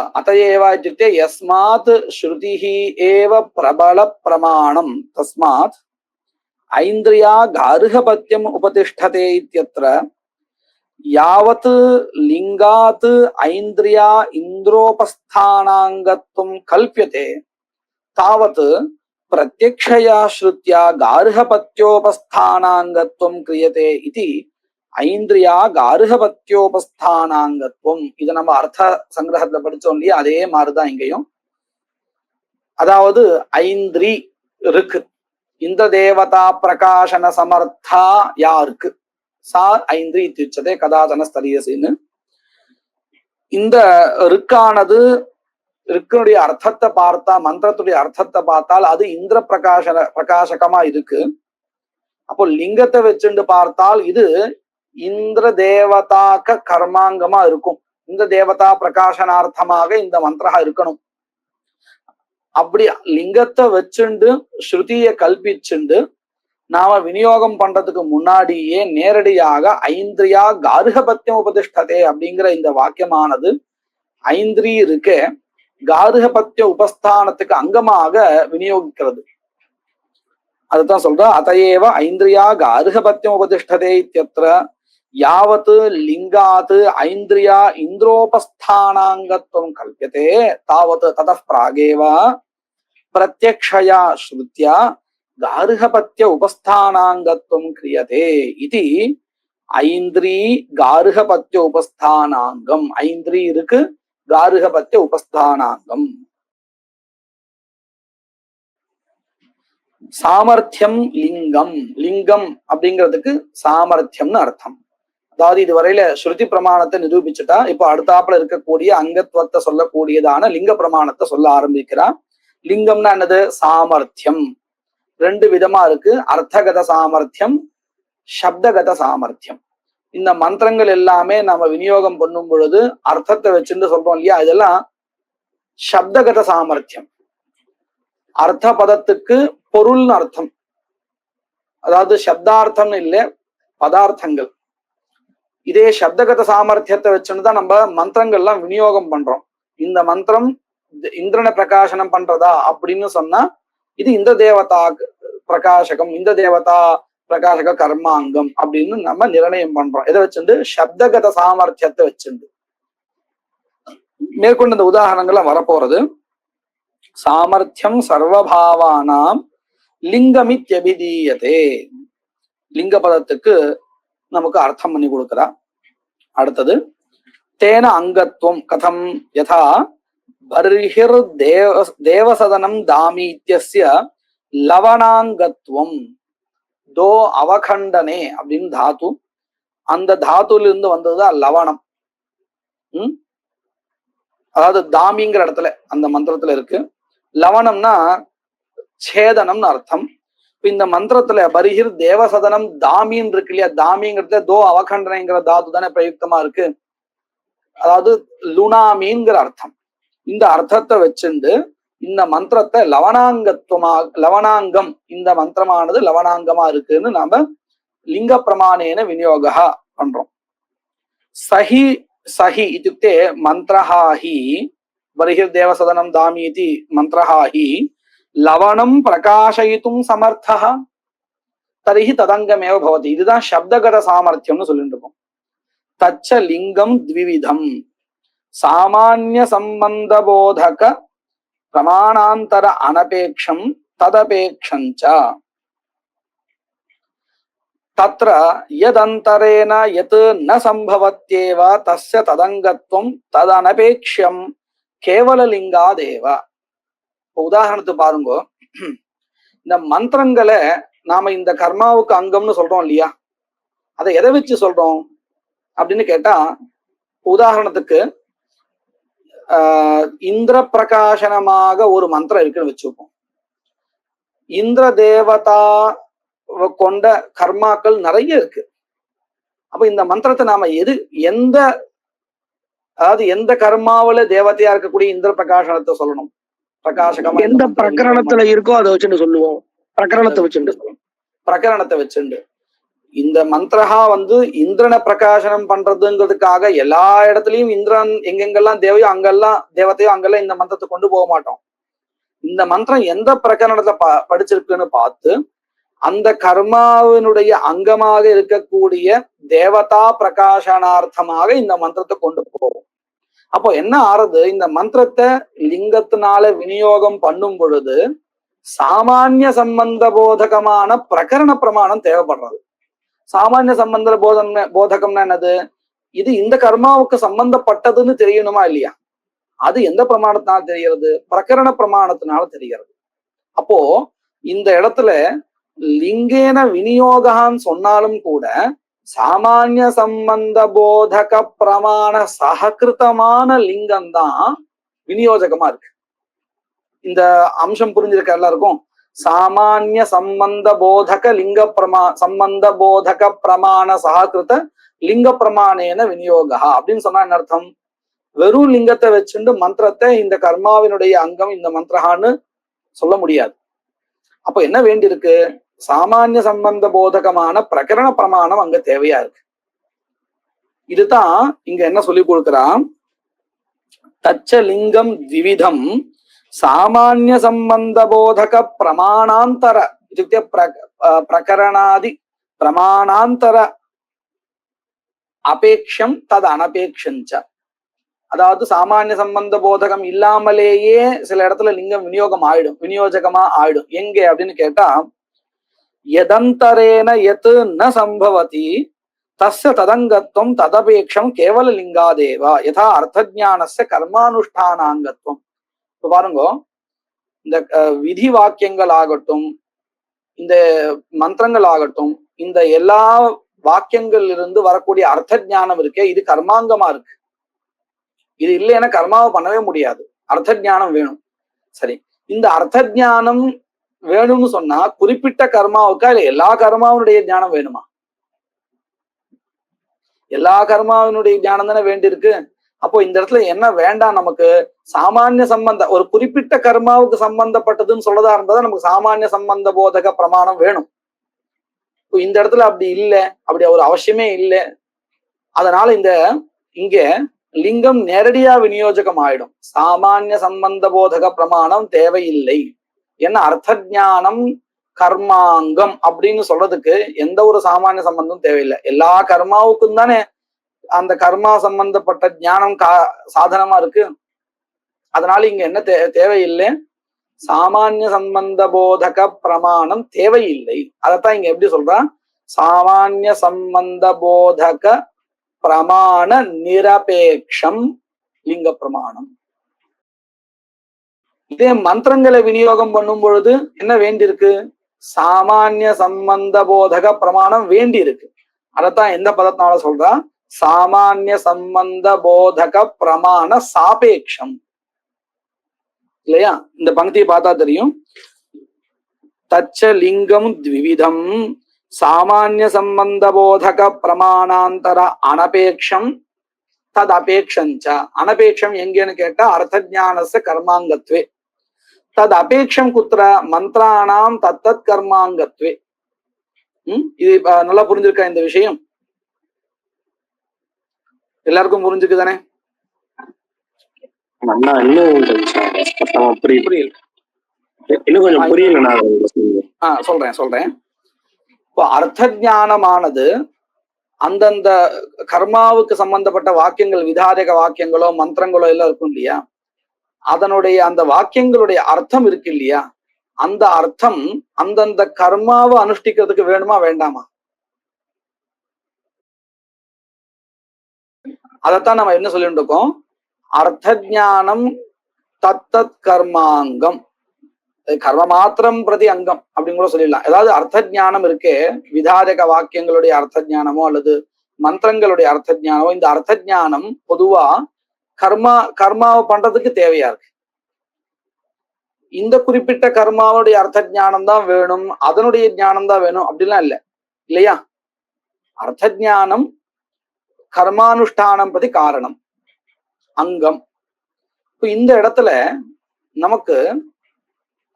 இत्युक्ते யஸ்மாத் ஸ்ருதிஹி ஏவ பிரபல பிரமாணம் தஸ்மாத் ஐந்திரியா கார்ஹபத்யம் உபதிஷ்டதே இத்யத்ர யாவத் லிங்காத் ஐந்திரியா இந்திரோபஸ்தானாங்கத்வம் கல்ப்யதே தாவத் பிரத்யக்ஷயா ஸ்ருத்யா கார்ஹபத்யோபஸ்தானாங்கத்வம் கிரியதே இதி ஐந்திரியா கார்ஹபத்யோபஸ்தானாங்கத்வம். இதை நம்ம அர்த்த சங்கிரகத்துல படிச்சோம் இல்லையா, அதே மாதிரிதான் இங்கேயும். அதாவது ஐந்திரி இருக்கு, இந்த தேவதா பிரகாசன சமர்த்தா யாருக்கு சா ஐந்திரி இத்தியுச்சதே கதாதன ஸ்தரியசின்னு. இந்த ருக்கானது ருக்கனுடைய அர்த்தத்தை பார்த்தா, மந்திரத்துடைய அர்த்தத்தை பார்த்தால் அது இந்திர பிரகாசகமா இருக்கு. அப்போ லிங்கத்தை வச்சுட்டு பார்த்தால் இது இந்திர தேவதாக்க கர்மாங்கமா இருக்கும். இந்த தேவதா பிரகாசனார்த்தமாக இந்த மந்திரா இருக்கணும். அப்படி லிங்கத்தை வச்சுண்டு ஸ்ருதிய கல்பிச்சுண்டு நாம விநியோகம் பண்றதுக்கு முன்னாடியே நேரடியாக ஐந்திரியா கார்ஹபத்யம் உபதிஷ்டதே அப்படிங்கிற இந்த வாக்கியமானது ஐந்திரி இருக்க கார்ஹபத்ய உபஸ்தானத்துக்கு அங்கமாக விநியோகிக்கிறது. அதுதான் சொல்ற அதையேவ ஐந்திரியா கார்ஹபத்யம் உபதிஷ்டதே இத்யத்ர யாவத் லிங்காத் ஐந்திரியா இந்திரோபஸ்தானாங்கத்வம் கல்ப்யதே தாவத் ததः பிராகேவ பிரத்யக்ஷயா ஸ்ருத்யா கார்ஹபத்ய உபஸ்தானாங்கத்வம் கிரியதே இதி ஐந்திரி கார்ஹபத்ய உபஸ்தானாங்கம். ஐந்திரி இருக்கு, கார்ஹபத்ய உபஸ்தானாங்கம். சாமர்த்தியம் லிங்கம், லிங்கம் அப்படிங்கிறதுக்கு சாமர்த்தியம்னு அர்த்தம். அதாவது இதுவரையில ஸ்ருதி பிரமாணத்தை நிரூபிச்சுட்டா, இப்போ அடுத்தாப்புல இருக்கக்கூடிய அங்கத்துவத்தை சொல்லக்கூடியதான லிங்க பிரமாணத்தை சொல்ல ஆரம்பிக்கிறா. லிங்கம்னா என்னது? சாமர்த்தியம். ரெண்டு விதமா இருக்கு, அர்த்தகத சாமர்த்தியம், சப்தகத சாமர்த்தியம். இந்த மந்திரங்கள் எல்லாமே நம்ம விநியோகம் பண்ணும் பொழுது அர்த்தத்தை வச்சுட்டு சொல்றோம் இல்லையா, இதெல்லாம் சப்தகத சாமர்த்தியம். அர்த்த பதத்துக்கு பொருள்னு அர்த்தம், அதாவது சப்தார்த்தம்னு இல்லை, பதார்த்தங்கள். இதே சப்தகத சாமர்த்தியத்தை வச்சுன்னு தான் நம்ம மந்திரங்கள்லாம் விநியோகம் பண்றோம். இந்த மந்திரம் இந்திரனை பிரகாசனம் பண்றதா அப்படின்னு சொன்னா இது இந்த தேவதா பிரகாசகம், இந்த தேவதா பிரகாசக கர்மாங்கம் அப்படின்னு நம்ம நிர்ணயம் பண்றோம். எதை வச்சுண்டு? சப்தகத சாமர்த்தியத்தை வச்சுண்டு. மேற்கொண்டு இந்த உதாரணங்கள்லாம் வரப்போறது. சாமர்த்தியம் சர்வபாவானாம் லிங்கமித்யபிதீயதே. லிங்க பதத்துக்கு நமக்கு அர்த்தம் பண்ணி கொடுக்கிறா. அடுத்தது தேன அங்கத்துவம் கதம் யதா பர்ஹிர் தேவசதனம் தாமி இத்யஸ்ய லவணாங்கத்துவம் தோ அவகண்டனே அப்படின்னு தாத்து. அந்த தாத்துல இருந்து வந்ததுதான் லவணம். அதாவது தாமிங்கிற இடத்துல அந்த மந்திரத்துல இருக்கு. லவணம்னா சேதனம்னு அர்த்தம். இந்த மந்திரத்துல பரிஹிர் தேவசதனம் தாமின்னு இருக்கு இல்லையா, தாமிங்கிறதுல தோ அவகண்டனைங்கிற தாது தானே பிரயுக்தமா இருக்கு. அதாவது லுணாமிங்கிற அர்த்தம். இந்த அர்த்தத்தை வச்சுண்டு இந்த மந்திரத்தை லவணாங்கம், இந்த மந்திரமானது லவணாங்கமா இருக்குன்னு நாம லிங்க பிரமாணேன விநியோகா பண்றோம். சஹி சஹி இத்துக்தே மந்திரஹாஹி பரிஹிர் தேவசதனம் தாமி இதி மந்திரஹாஹி லவணம் பிரகாசயித்தும் சமர்த்தஹ தரிஹி ததங்கமேவ பவதி. இதுதான் சப்தகத சாமர்த்தியம்னு சொல்லிட்டு இருக்கோம். தச்ச லிங்கம் த்விவிதம் சாமானிய சம்பந்த போதக பிரமாணாந்தர அனபேக்ஷம் ததபேக்ஷஞ்ச தத்ர யதந்தரேன யத் ந சம்பவத்யேவ தஸ்ய ததங்கத்வம் ததனபேக்ஷ்யம் கேவலலிங்காதேவ. உதாரணத்துக்கு பாருங்க, இந்த மந்திரங்களை நாம இந்த கர்மாவுக்கு அங்கம்னு சொல்றோம் இல்லையா, அதை எதை வச்சு சொல்றோம் அப்படின்னு கேட்டா, உதாரணத்துக்கு இந்திர பிரகாசனமாக ஒரு மந்திரம் இருக்குன்னு வச்சுப்போம். இந்திர தேவதா கொண்ட கர்மாக்கள் நிறைய இருக்கு. அப்ப இந்த மந்திரத்தை நாம எந்த அதாவது எந்த கர்மாவில தேவதையா இருக்கக்கூடிய இந்திர பிரகாசனத்தை சொல்லணும், பிரகாசகமா எந்த பிரகரணத்துல இருக்கோ அதை வச்சுட்டு சொல்லுவோம். பிரகரணத்தை வச்சுண்டு இந்த மந்திரஹா இந்திரனை பிரகாசனம் பண்றதுங்கிறதுக்காக எல்லா இடத்துலயும் இந்திரன் எங்கெங்கெல்லாம் தேவையோ அங்கெல்லாம் தேவதையோ அங்கெல்லாம் இந்த மந்திரத்தை கொண்டு போக மாட்டோம். இந்த மந்திரம் எந்த பிரகரணத்தை படிச்சிருக்குன்னு பார்த்து அந்த கர்மாவினுடைய அங்கமாக இருக்கக்கூடிய தேவதா பிரகாசனார்த்தமாக இந்த மந்திரத்தை கொண்டு போவோம். அப்போ என்ன ஆறுது, இந்த மந்திரத்தை லிங்கத்தினால விநியோகம் பண்ணும் பொழுது சாமானிய சம்பந்த போதகமான பிரகரண பிரமாணம் தேவைப்படுறது. சாமானிய சம்பந்த போதகம்னா என்னது, இது இந்த கர்மாவுக்கு சம்பந்தப்பட்டதுன்னு தெரியணுமா இல்லையா, அது எந்த பிரமாணத்தினால தெரிகிறது, பிரகரண பிரமாணத்தினால தெரிகிறது. அப்போ இந்த இடத்துல லிங்கேன விநியோகான்னு சொன்னாலும் கூட சாமானிய சம்பந்த போதக பிரமாண சககிருத்தமான லிங்கம் தான் விநியோஜகமா இருக்கு. இந்த அம்சம் புரிஞ்சிருக்க எல்லாருக்கும்? சாமானிய சம்பந்த போதக லிங்க சம்பந்த போதக பிரமாண சககிருத்த லிங்க பிரமாணேன விநியோகா அப்படின்னு சொன்னா என்ன அர்த்தம், வெறும் லிங்கத்தை வச்சுட்டு மந்திரத்தை இந்த கர்மாவினுடைய அங்கம் இந்த மந்திரஹான்னு சொல்ல முடியாது. அப்ப என்ன வேண்டியிருக்கு, சாமானிய சம்பந்த போதகமான பிரகரண பிரமாணம் அங்க தேவையா இருக்கு. இதுதான் இங்க என்ன சொல்லி கொடுக்கிறான், தச்ச லிங்கம் த்விவிதம் சாமானிய சம்பந்த போதக பிரமாணாந்தர இத்துக்தே பிரகரணாதி பிரமாணாந்தர அபேக்ஷம் தது அனபேக்ஷஞ்ச. அதாவது சாமானிய சம்பந்த போதகம் இல்லாமலேயே சில இடத்துல லிங்கம் விநியோஜகமா ஆயிடும். எங்க அப்படின்னு கேட்டா, யதந்தரேன யத் ந சம்பவதி தஸ்ய ததங்கத்வம் ததபேக்ஷம் கேவல லிங்காதேவா யதா அர்த்தஜானஸ்ய கர்மானுஷ்டானாங்கத்வம். இப்ப பாருங்க, இந்த விதி வாக்கியங்கள் ஆகட்டும், இந்த மந்திரங்கள் ஆகட்டும், இந்த எல்லா வாக்கியங்கள் இருந்து வரக்கூடிய அர்த்த ஞானம் இருக்கே, இது கர்மாங்கமா இருக்கு. இது இல்லைன்னா கர்மாவை பண்ணவே முடியாது. அர்த்த ஞானம் வேணும். சரி, இந்த அர்த்த ஞானம் வேணும்னு சொன்னா குறிப்பிட்ட கர்மாவுக்கா இல்ல எல்லா கர்மாவினுடைய ஞானம் வேணுமா? எல்லா கர்மாவினுடைய ஞானம் தானே வேண்டியிருக்கு. அப்போ இந்த இடத்துல என்ன வேண்டாம், நமக்கு சாமானிய சம்பந்த ஒரு குறிப்பிட்ட கர்மாவுக்கு சம்பந்தப்பட்டதுன்னு சொல்லதா இருந்தாதான் நமக்கு சாமானிய சம்பந்த போதக பிரமாணம் வேணும். இந்த இடத்துல அப்படி இல்லை, அப்படி ஒரு அவசியமே இல்லை. அதனால இங்க லிங்கம் நேரடியா விநியோஜகம் ஆயிடும். சாமானிய சம்பந்த போதக பிரமாணம் தேவையில்லை. என்ன அர்த்த ஞானம் கர்மாங்கம் அப்படின்னு சொல்றதுக்கு எந்த ஒரு சாமானிய சம்பந்தம் தேவையில்லை. எல்லா கர்மாவுக்கும் தானே அந்த கர்மா சம்பந்தப்பட்ட ஞானம் சாதனமா இருக்கு. அதனால இங்க என்ன தேவையில்லை, சாமானிய சம்பந்த போதக பிரமாணம் தேவையில்லை. அதத்தான் இங்க எப்படி சொல்றான், சாமானிய சம்பந்த போதக பிரமாண நிரபேக்ஷம் லிங்க பிரமாணம். இதே மந்திரங்களை விநியோகம் பண்ணும் பொழுது என்ன வேண்டியிருக்கு, சாமானிய சம்பந்த போதக பிரமாணம் வேண்டி இருக்கு. அதத்தான் எந்த பதத்தினால சொல்றா, சாமானிய சம்பந்த போதக பிரமாண சாபேக்ஷம். இல்லையா? இந்த பங்கியை பார்த்தா தெரியும். தச்ச லிங்கம் த்விவிதம் சாமானிய சம்பந்த போதக பிரமாணாந்தர அனபேக்ஷம் தத் அபேக்ஷஞ்ச. அனபேக்ஷம் எங்கேன்னு கேட்டா அர்த்தஜானஸ்ய கர்மாங்கத்வே. தத் அபேக்ஷம் குத்திர மந்திராணாம் தத்தத் கர்மாங்கத்வே. இது நல்லா புரிஞ்சிருக்கா இந்த விஷயம்? எல்லாருக்கும் புரிஞ்சுக்குதானே? சொல்றேன். இப்போ அர்த்த ஞானமானது அந்தந்த கர்மாவுக்கு சம்பந்தப்பட்ட வாக்கியங்கள், விதாரக வாக்கியங்களோ மந்திரங்களோ எல்லாம் இருக்கும் இல்லையா, அதனுடைய அந்த வாக்கியங்களுடைய அர்த்தம் இருக்கு இல்லையா, அந்த அர்த்தம் அந்தந்த கர்மாவை அனுஷ்டிக்கிறதுக்கு வேணுமா வேண்டாமா? அதைத்தான் நம்ம என்ன சொல்லிட்டு இருக்கோம், அர்த்த ஞானம் தத்தத் கர்மாங்கம், கர்ம மாத்திரம் பிரதி அங்கம் அப்படின்னு கூட சொல்லிடலாம். ஏதாவது அர்த்த ஞானம் இருக்கே, விதாரக வாக்கியங்களுடைய அர்த்த ஞானமோ அல்லது மந்திரங்களுடைய அர்த்த ஞானமோ, இந்த அர்த்த ஞானம் பொதுவா கர்மாவை பண்றதுக்கு தேவையா இருக்கு. இந்த குறிப்பிட்ட கர்மாவுடைய அர்த்த ஞானம் தான் வேணும், அதனுடைய ஞானம் தான் வேணும் அப்படிலாம் இல்லை இல்லையா? அர்த்த ஞானம் கர்மானுஷ்டானம் பிரதி காரணம், அங்கம். இப்ப இந்த இடத்துல நமக்கு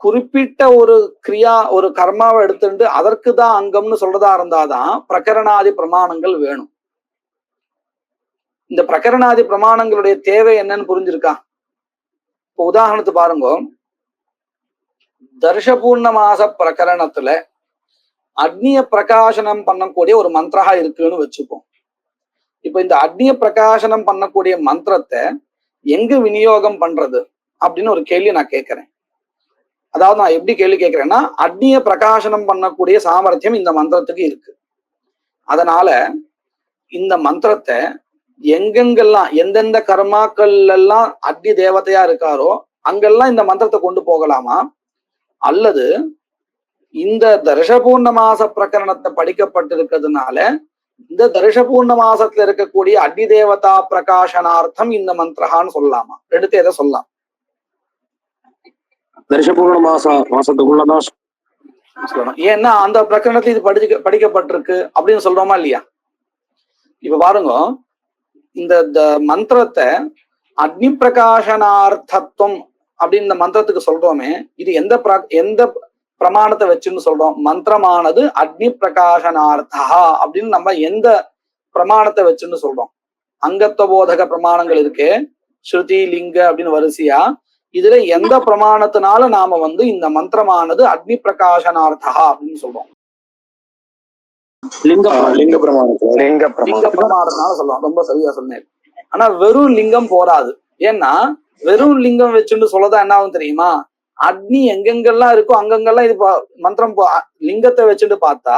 குறிப்பிட்ட ஒரு கிரியா, ஒரு கர்மாவை எடுத்துட்டு அதற்கு தான் அங்கம்னு சொல்றதா இருந்தாதான் பிரகரணாதி பிரமாணங்கள் வேணும். இந்த பிரகரணாதி பிரமாணங்களுடைய தேவை என்னன்னு புரிஞ்சிருக்கா? இப்போ உதாரணத்துக்கு பாருங்க, தர்ஷபூர்ண மாச பிரகரணத்துல அக்னிய பிரகாசனம் பண்ணக்கூடிய ஒரு மந்திரா இருக்குன்னு வச்சுப்போம். இப்ப இந்த அக்னிய பிரகாசனம் பண்ணக்கூடிய மந்திரத்தை எங்க விநியோகம் பண்றது அப்படின்னு ஒரு கேள்வி நான் கேட்கிறேன். அதாவது நான் எப்படி கேள்வி கேட்கிறேன்னா, அக்னிய பிரகாசனம் பண்ணக்கூடிய சாமர்த்தியம் இந்த மந்திரத்துக்கு இருக்கு. அதனால இந்த மந்திரத்தை எங்கெங்கெல்லாம் எந்தெந்த கர்மாக்கள் எல்லாம் அக்னி தேவதையா இருக்காரோ அங்கெல்லாம் இந்த மந்திரத்தை கொண்டு போகலாமா, அல்லது இந்த தர்ஷபூர்ண மாச பிரகரணத்தை படிக்கப்பட்டிருக்கிறதுனால இந்த தர்ஷபூர்ண மாசத்துல இருக்கக்கூடிய அக்னி தேவதா பிரகாசனார்த்தம் இந்த மந்திரஹான்னு சொல்லலாமா? எடுத்து எதை சொல்லலாம்? தர்ஷபூர்ண மாசத்துக்குள்ளதான் சொல்லணும். ஏன்னா அந்த பிரகரணத்தை இது படிக்கப்பட்டிருக்கு அப்படின்னு சொல்றோமா இல்லையா? இப்ப பாருங்க, இந்த மந்திரத்தை அக்னி பிரகாசனார்த்தத்துவம் அப்படின்னு இந்த மந்திரத்துக்கு சொல்றோமே, இது எந்த பிரமாணத்தை வச்சுன்னு சொல்றோம்? மந்திரமானது அக்னி பிரகாசனார்த்தா அப்படின்னு நம்ம எந்த பிரமாணத்தை வச்சுன்னு சொல்றோம்? அங்கத்துவ போதக பிரமாணங்கள் இருக்கு, ஸ்ருதி லிங்க அப்படின்னு வரிசையா. இதுல எந்த பிரமாணத்தினால நாம இந்த மந்திரமானது அக்னி பிரகாசனார்த்தா அப்படின்னு சொல்றோம்? லிங்க பிரமாணத்தினால சொல்லலாம். ரொம்ப சரியா சொன்னேன். ஆனா வெறும் லிங்கம் போராது. ஏன்னா வெறும் லிங்கம் வச்சுன்னு சொல்லதான் என்ன ஆகும் தெரியுமா? அக்னி எங்கெங்கெல்லாம் இருக்கோ அங்கங்கெல்லாம் இது மந்திரம் லிங்கத்தை வச்சுட்டு பார்த்தா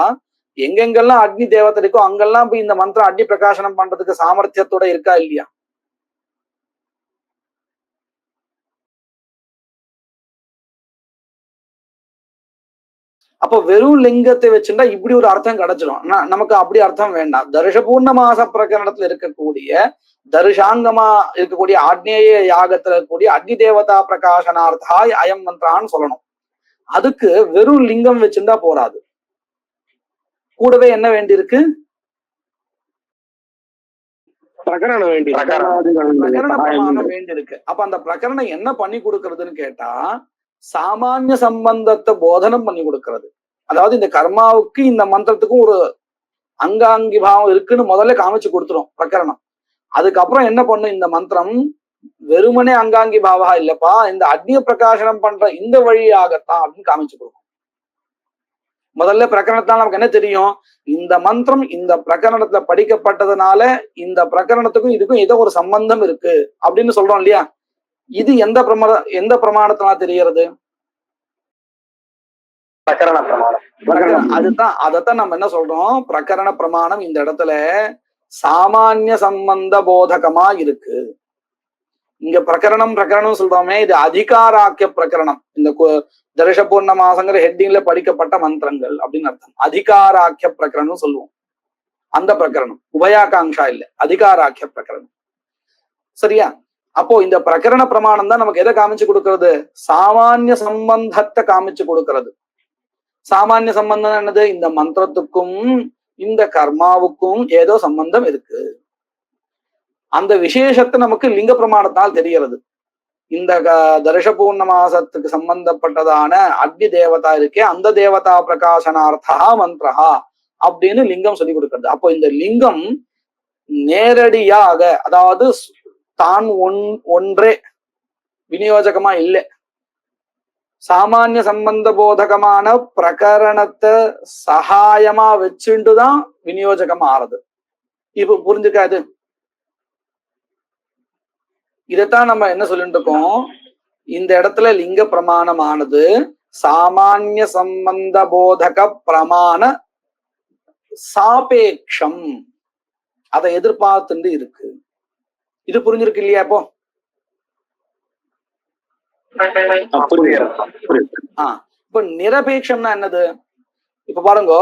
எங்கெங்கெல்லாம் அக்னி தேவதை இருக்கோ அங்கெல்லாம் போய் இந்த மந்திரம் அக்னி பிரகாசனம் பண்றதுக்கு சாமர்த்தியத்தோட இருக்கா இல்லையா? அப்போ வெறும் லிங்கத்தை வச்சுட்டா இப்படி ஒரு அர்த்தம் கிடைச்சிடும். நமக்கு அப்படி அர்த்தம் வேண்டாம். தர்ஷபூர்ண மாச பிரகரணத்துல இருக்கக்கூடிய தர்ஷாங்கமா இருக்கக்கூடிய ஆக்னேய யாகத்துல இருக்கக்கூடிய அக்னி தேவதா பிரகாசனார்த்தா அயம் மந்திரான்னு சொல்லணும். அதுக்கு வெறும் லிங்கம் வச்சிருந்தா போராது, கூடவே என்ன வேண்டியிருக்கு? பிரகரணம் வேண்டியிருக்கு. அப்ப அந்த பிரகரணம் என்ன பண்ணி கொடுக்கறதுன்னு கேட்டா, சாமானிய சம்பந்தத்தை போதனம் பண்ணி கொடுக்கிறது. அதாவது இந்த கர்மாவுக்கு இந்த மந்திரத்துக்கும் ஒரு அங்காங்கி பாவம் இருக்குன்னு முதல்ல காமிச்சு கொடுத்துரும் பிரகரணம். அதுக்கப்புறம் என்ன பண்ணும், இந்த மந்திரம் வெறுமனே அங்காங்கி பாவா இல்லப்பா, இந்த அக்னிய பிரகாசனம் பண்ற இந்த வழியாகத்தான் அப்படின்னு காமிச்சு கொடுக்கும். முதல்ல பிரகரணத்தால் நமக்கு என்ன தெரியும், இந்த மந்திரம் இந்த பிரகரணத்துல படிக்கப்பட்டதுனால இந்த பிரகரணத்துக்கும் இதுக்கும் ஏதோ ஒரு சம்பந்தம் இருக்கு அப்படின்னு சொல்றோம் இல்லையா? இது எந்த பிரமாணத்தினால தெரிகிறது? அதுதான், அதைத்தான் நம்ம என்ன சொல்றோம், பிரகரண பிரமாணம் இந்த இடத்துல சாமானிய சம்பந்த போதகமா இருக்கு. இங்க பிரகரணம் சொல்றோமே, இது அதிகாராக்கிய பிரகரணம். இந்த தர்ஷபூர்ண மாசங்கிற ஹெட்டிங்ல படிக்கப்பட்ட மந்திரங்கள் அப்படின்னு அர்த்தம். அதிகாராக்கிய பிரகரணம் சொல்லுவோம். அந்த பிரகரணம். உபயாகாங்ஷா இல்ல, அதிகாராக்கிய பிரகரணம். சரியா? அப்போ இந்த பிரகரண பிரமாணம் தான் நமக்கு எதை காமிச்சு கொடுக்கறது? சாமானிய சம்பந்தத்தை காமிச்சு கொடுக்கிறது. சாமானிய சம்பந்தம் என்னது? இந்த மந்திரத்துக்கும் இந்த கர்மாவுக்கும் ஏதோ சம்பந்தம் இருக்கு. அந்த விசேஷத்தை நமக்கு லிங்க பிரமாணத்தால் தெரிகிறது. இந்த தர்ஷ பூர்ணமாசத்துக்கு சம்பந்தப்பட்டதான அக்னி தேவதா இருக்கே, அந்த தேவதா பிரகாசனார்த்தா மந்திரஹா அப்படின்னு லிங்கம் சொல்லி கொடுக்கிறது. அப்போ இந்த லிங்கம் நேரடியாக, அதாவது தான் ஒன்றே விநியோஜகமா இல்லை, சாமானிய சம்பந்த போதகமான பிரகரணத்தை சகாயமா வச்சுட்டுதான் விநியோஜகம் ஆறுது. இப்ப புரிஞ்சுக்காது. இதைத்தான் நம்ம என்ன சொல்லிட்டு இருக்கோம், இந்த இடத்துல லிங்க பிரமாணமானது சாமானிய சம்பந்த போதக பிரமாண சாபேக்ஷம், அதை எதிர்பார்த்துட்டு இருக்கு. இது புரிஞ்சிருக்கு இல்லையா? இப்போ இப்ப நிரபேட்சம்னா என்னது? இப்ப பாருங்க,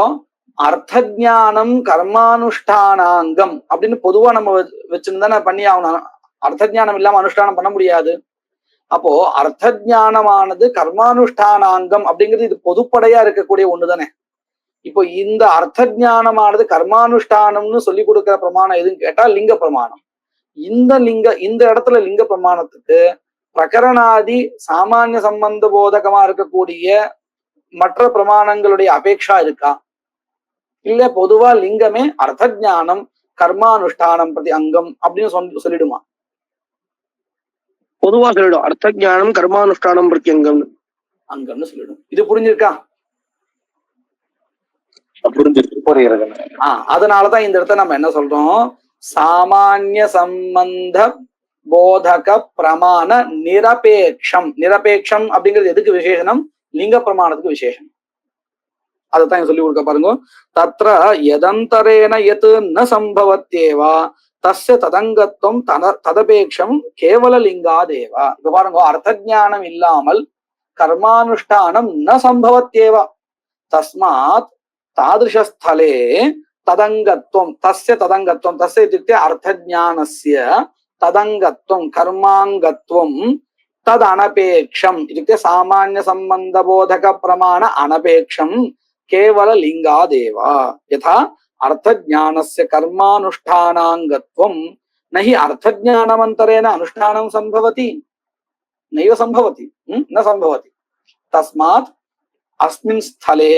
அர்த்த ஞானம் கர்மானுஷ்டானாங்கம் அப்படின்னு பொதுவா நம்ம வச்சிருந்தா பண்ணி ஆகணும். அர்த்த ஞானம் இல்லாம அனுஷ்டானம் பண்ண முடியாது. அப்போ அர்த்த ஞானமானது கர்மானுஷ்டானாங்கம் அப்படிங்கிறது இது பொதுப்படையா இருக்கக்கூடிய ஒண்ணுதானே. இப்போ இந்த அர்த்த ஞானமானது கர்மானுஷ்டானம்னு சொல்லி கொடுக்கிற பிரமாணம் எதுன்னு கேட்டா லிங்க பிரமாணம். இந்த இடத்துல லிங்க பிரமாணத்துக்கு பிரகரணாதி சாமானிய சம்பந்த போதகமா இருக்கக்கூடிய மற்ற பிரமாணங்களுடைய அபேட்சா இருக்கா? இல்ல பொதுவா லிங்கமே அர்த்த ஞானம் கர்மானுஷ்டானம் பிரதி அங்கம் அப்படின்னு சொல்லிடுமா? பொதுவா சொல்லிடும், அர்த்த ஞானம் கர்மானுஷ்டானம் பிரதி அங்கம்னு சொல்லிடும். இது புரிஞ்சிருக்கா? அதனாலதான் இந்த இடத்த நம்ம என்ன சொல்றோம், சாமானிய சம்பந்த போதக பிரமாண நிரபேட்சம். நிரபேட்சம் அப்படிங்கிறது எதுக்கு விசேஷனம்? லிங்க பிரமாணத்துக்கு விசேஷனம். அதைத்தான் சொல்லி கொடுக்க பாருங்க. தத்ர யதந்தரேன யத் ந சம்பவத்தேவா தஸ்ய ததங்கத்துவம் ததபேட்சம் கேவல லிங்காதேவா. இப்ப பாருங்க, அர்த்த ஞானம் இல்லாமல் கர்மானுஷ்டானம் ந சம்பவத்தேவா தஸ்மாத் தாதிருஷஸ்தலே ததங்கத்துவம் தஸ்ய ததங்கத்துவம் தஸ்ய இत्युक्ते அர்த்தஞானஸ்ய ததங்கத்துவம் கர்மாங்கத்துவம் தத் அனபேக்ஷம் இत्युक्ते சாமானிய சம்பந்த போதக பிரமாண அனபேக்ஷம் கேவல லிங்காதேவா. யதா அர்த்தஞானஸ்ய கர்மானுஷ்டானாங்கத்துவம் நஹி அர்த்தஞானமந்தரேன அனுஷ்டானம் சம்பவதி, நைவ சம்பவதி, ந சம்பவதி. தஸ்மாத் அஸ்மின் ஸ்தலே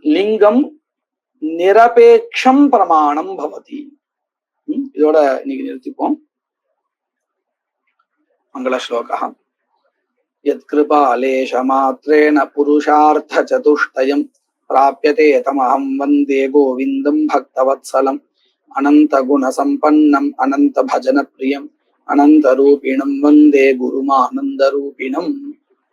லிங்கம் நிரபேக்ஷம் பிரமாணம் பவதி. இதோட இன்னைக்கு நிறுத்திப்போம். மங்கள ஸ்லோகா. யத்கிருபாலேஷ மாத்ரேண புருஷார்த்த சதுஷ்டயம் பிராப்யதே தமஹம் வந்தே கோவிந்தம் பக்தவத்சலம் அனந்த குண சம்பன்னம் அனந்த பஜன பிரியம் அனந்த ரூபிணம் வந்தே குருமானந்த ரூபிணம்.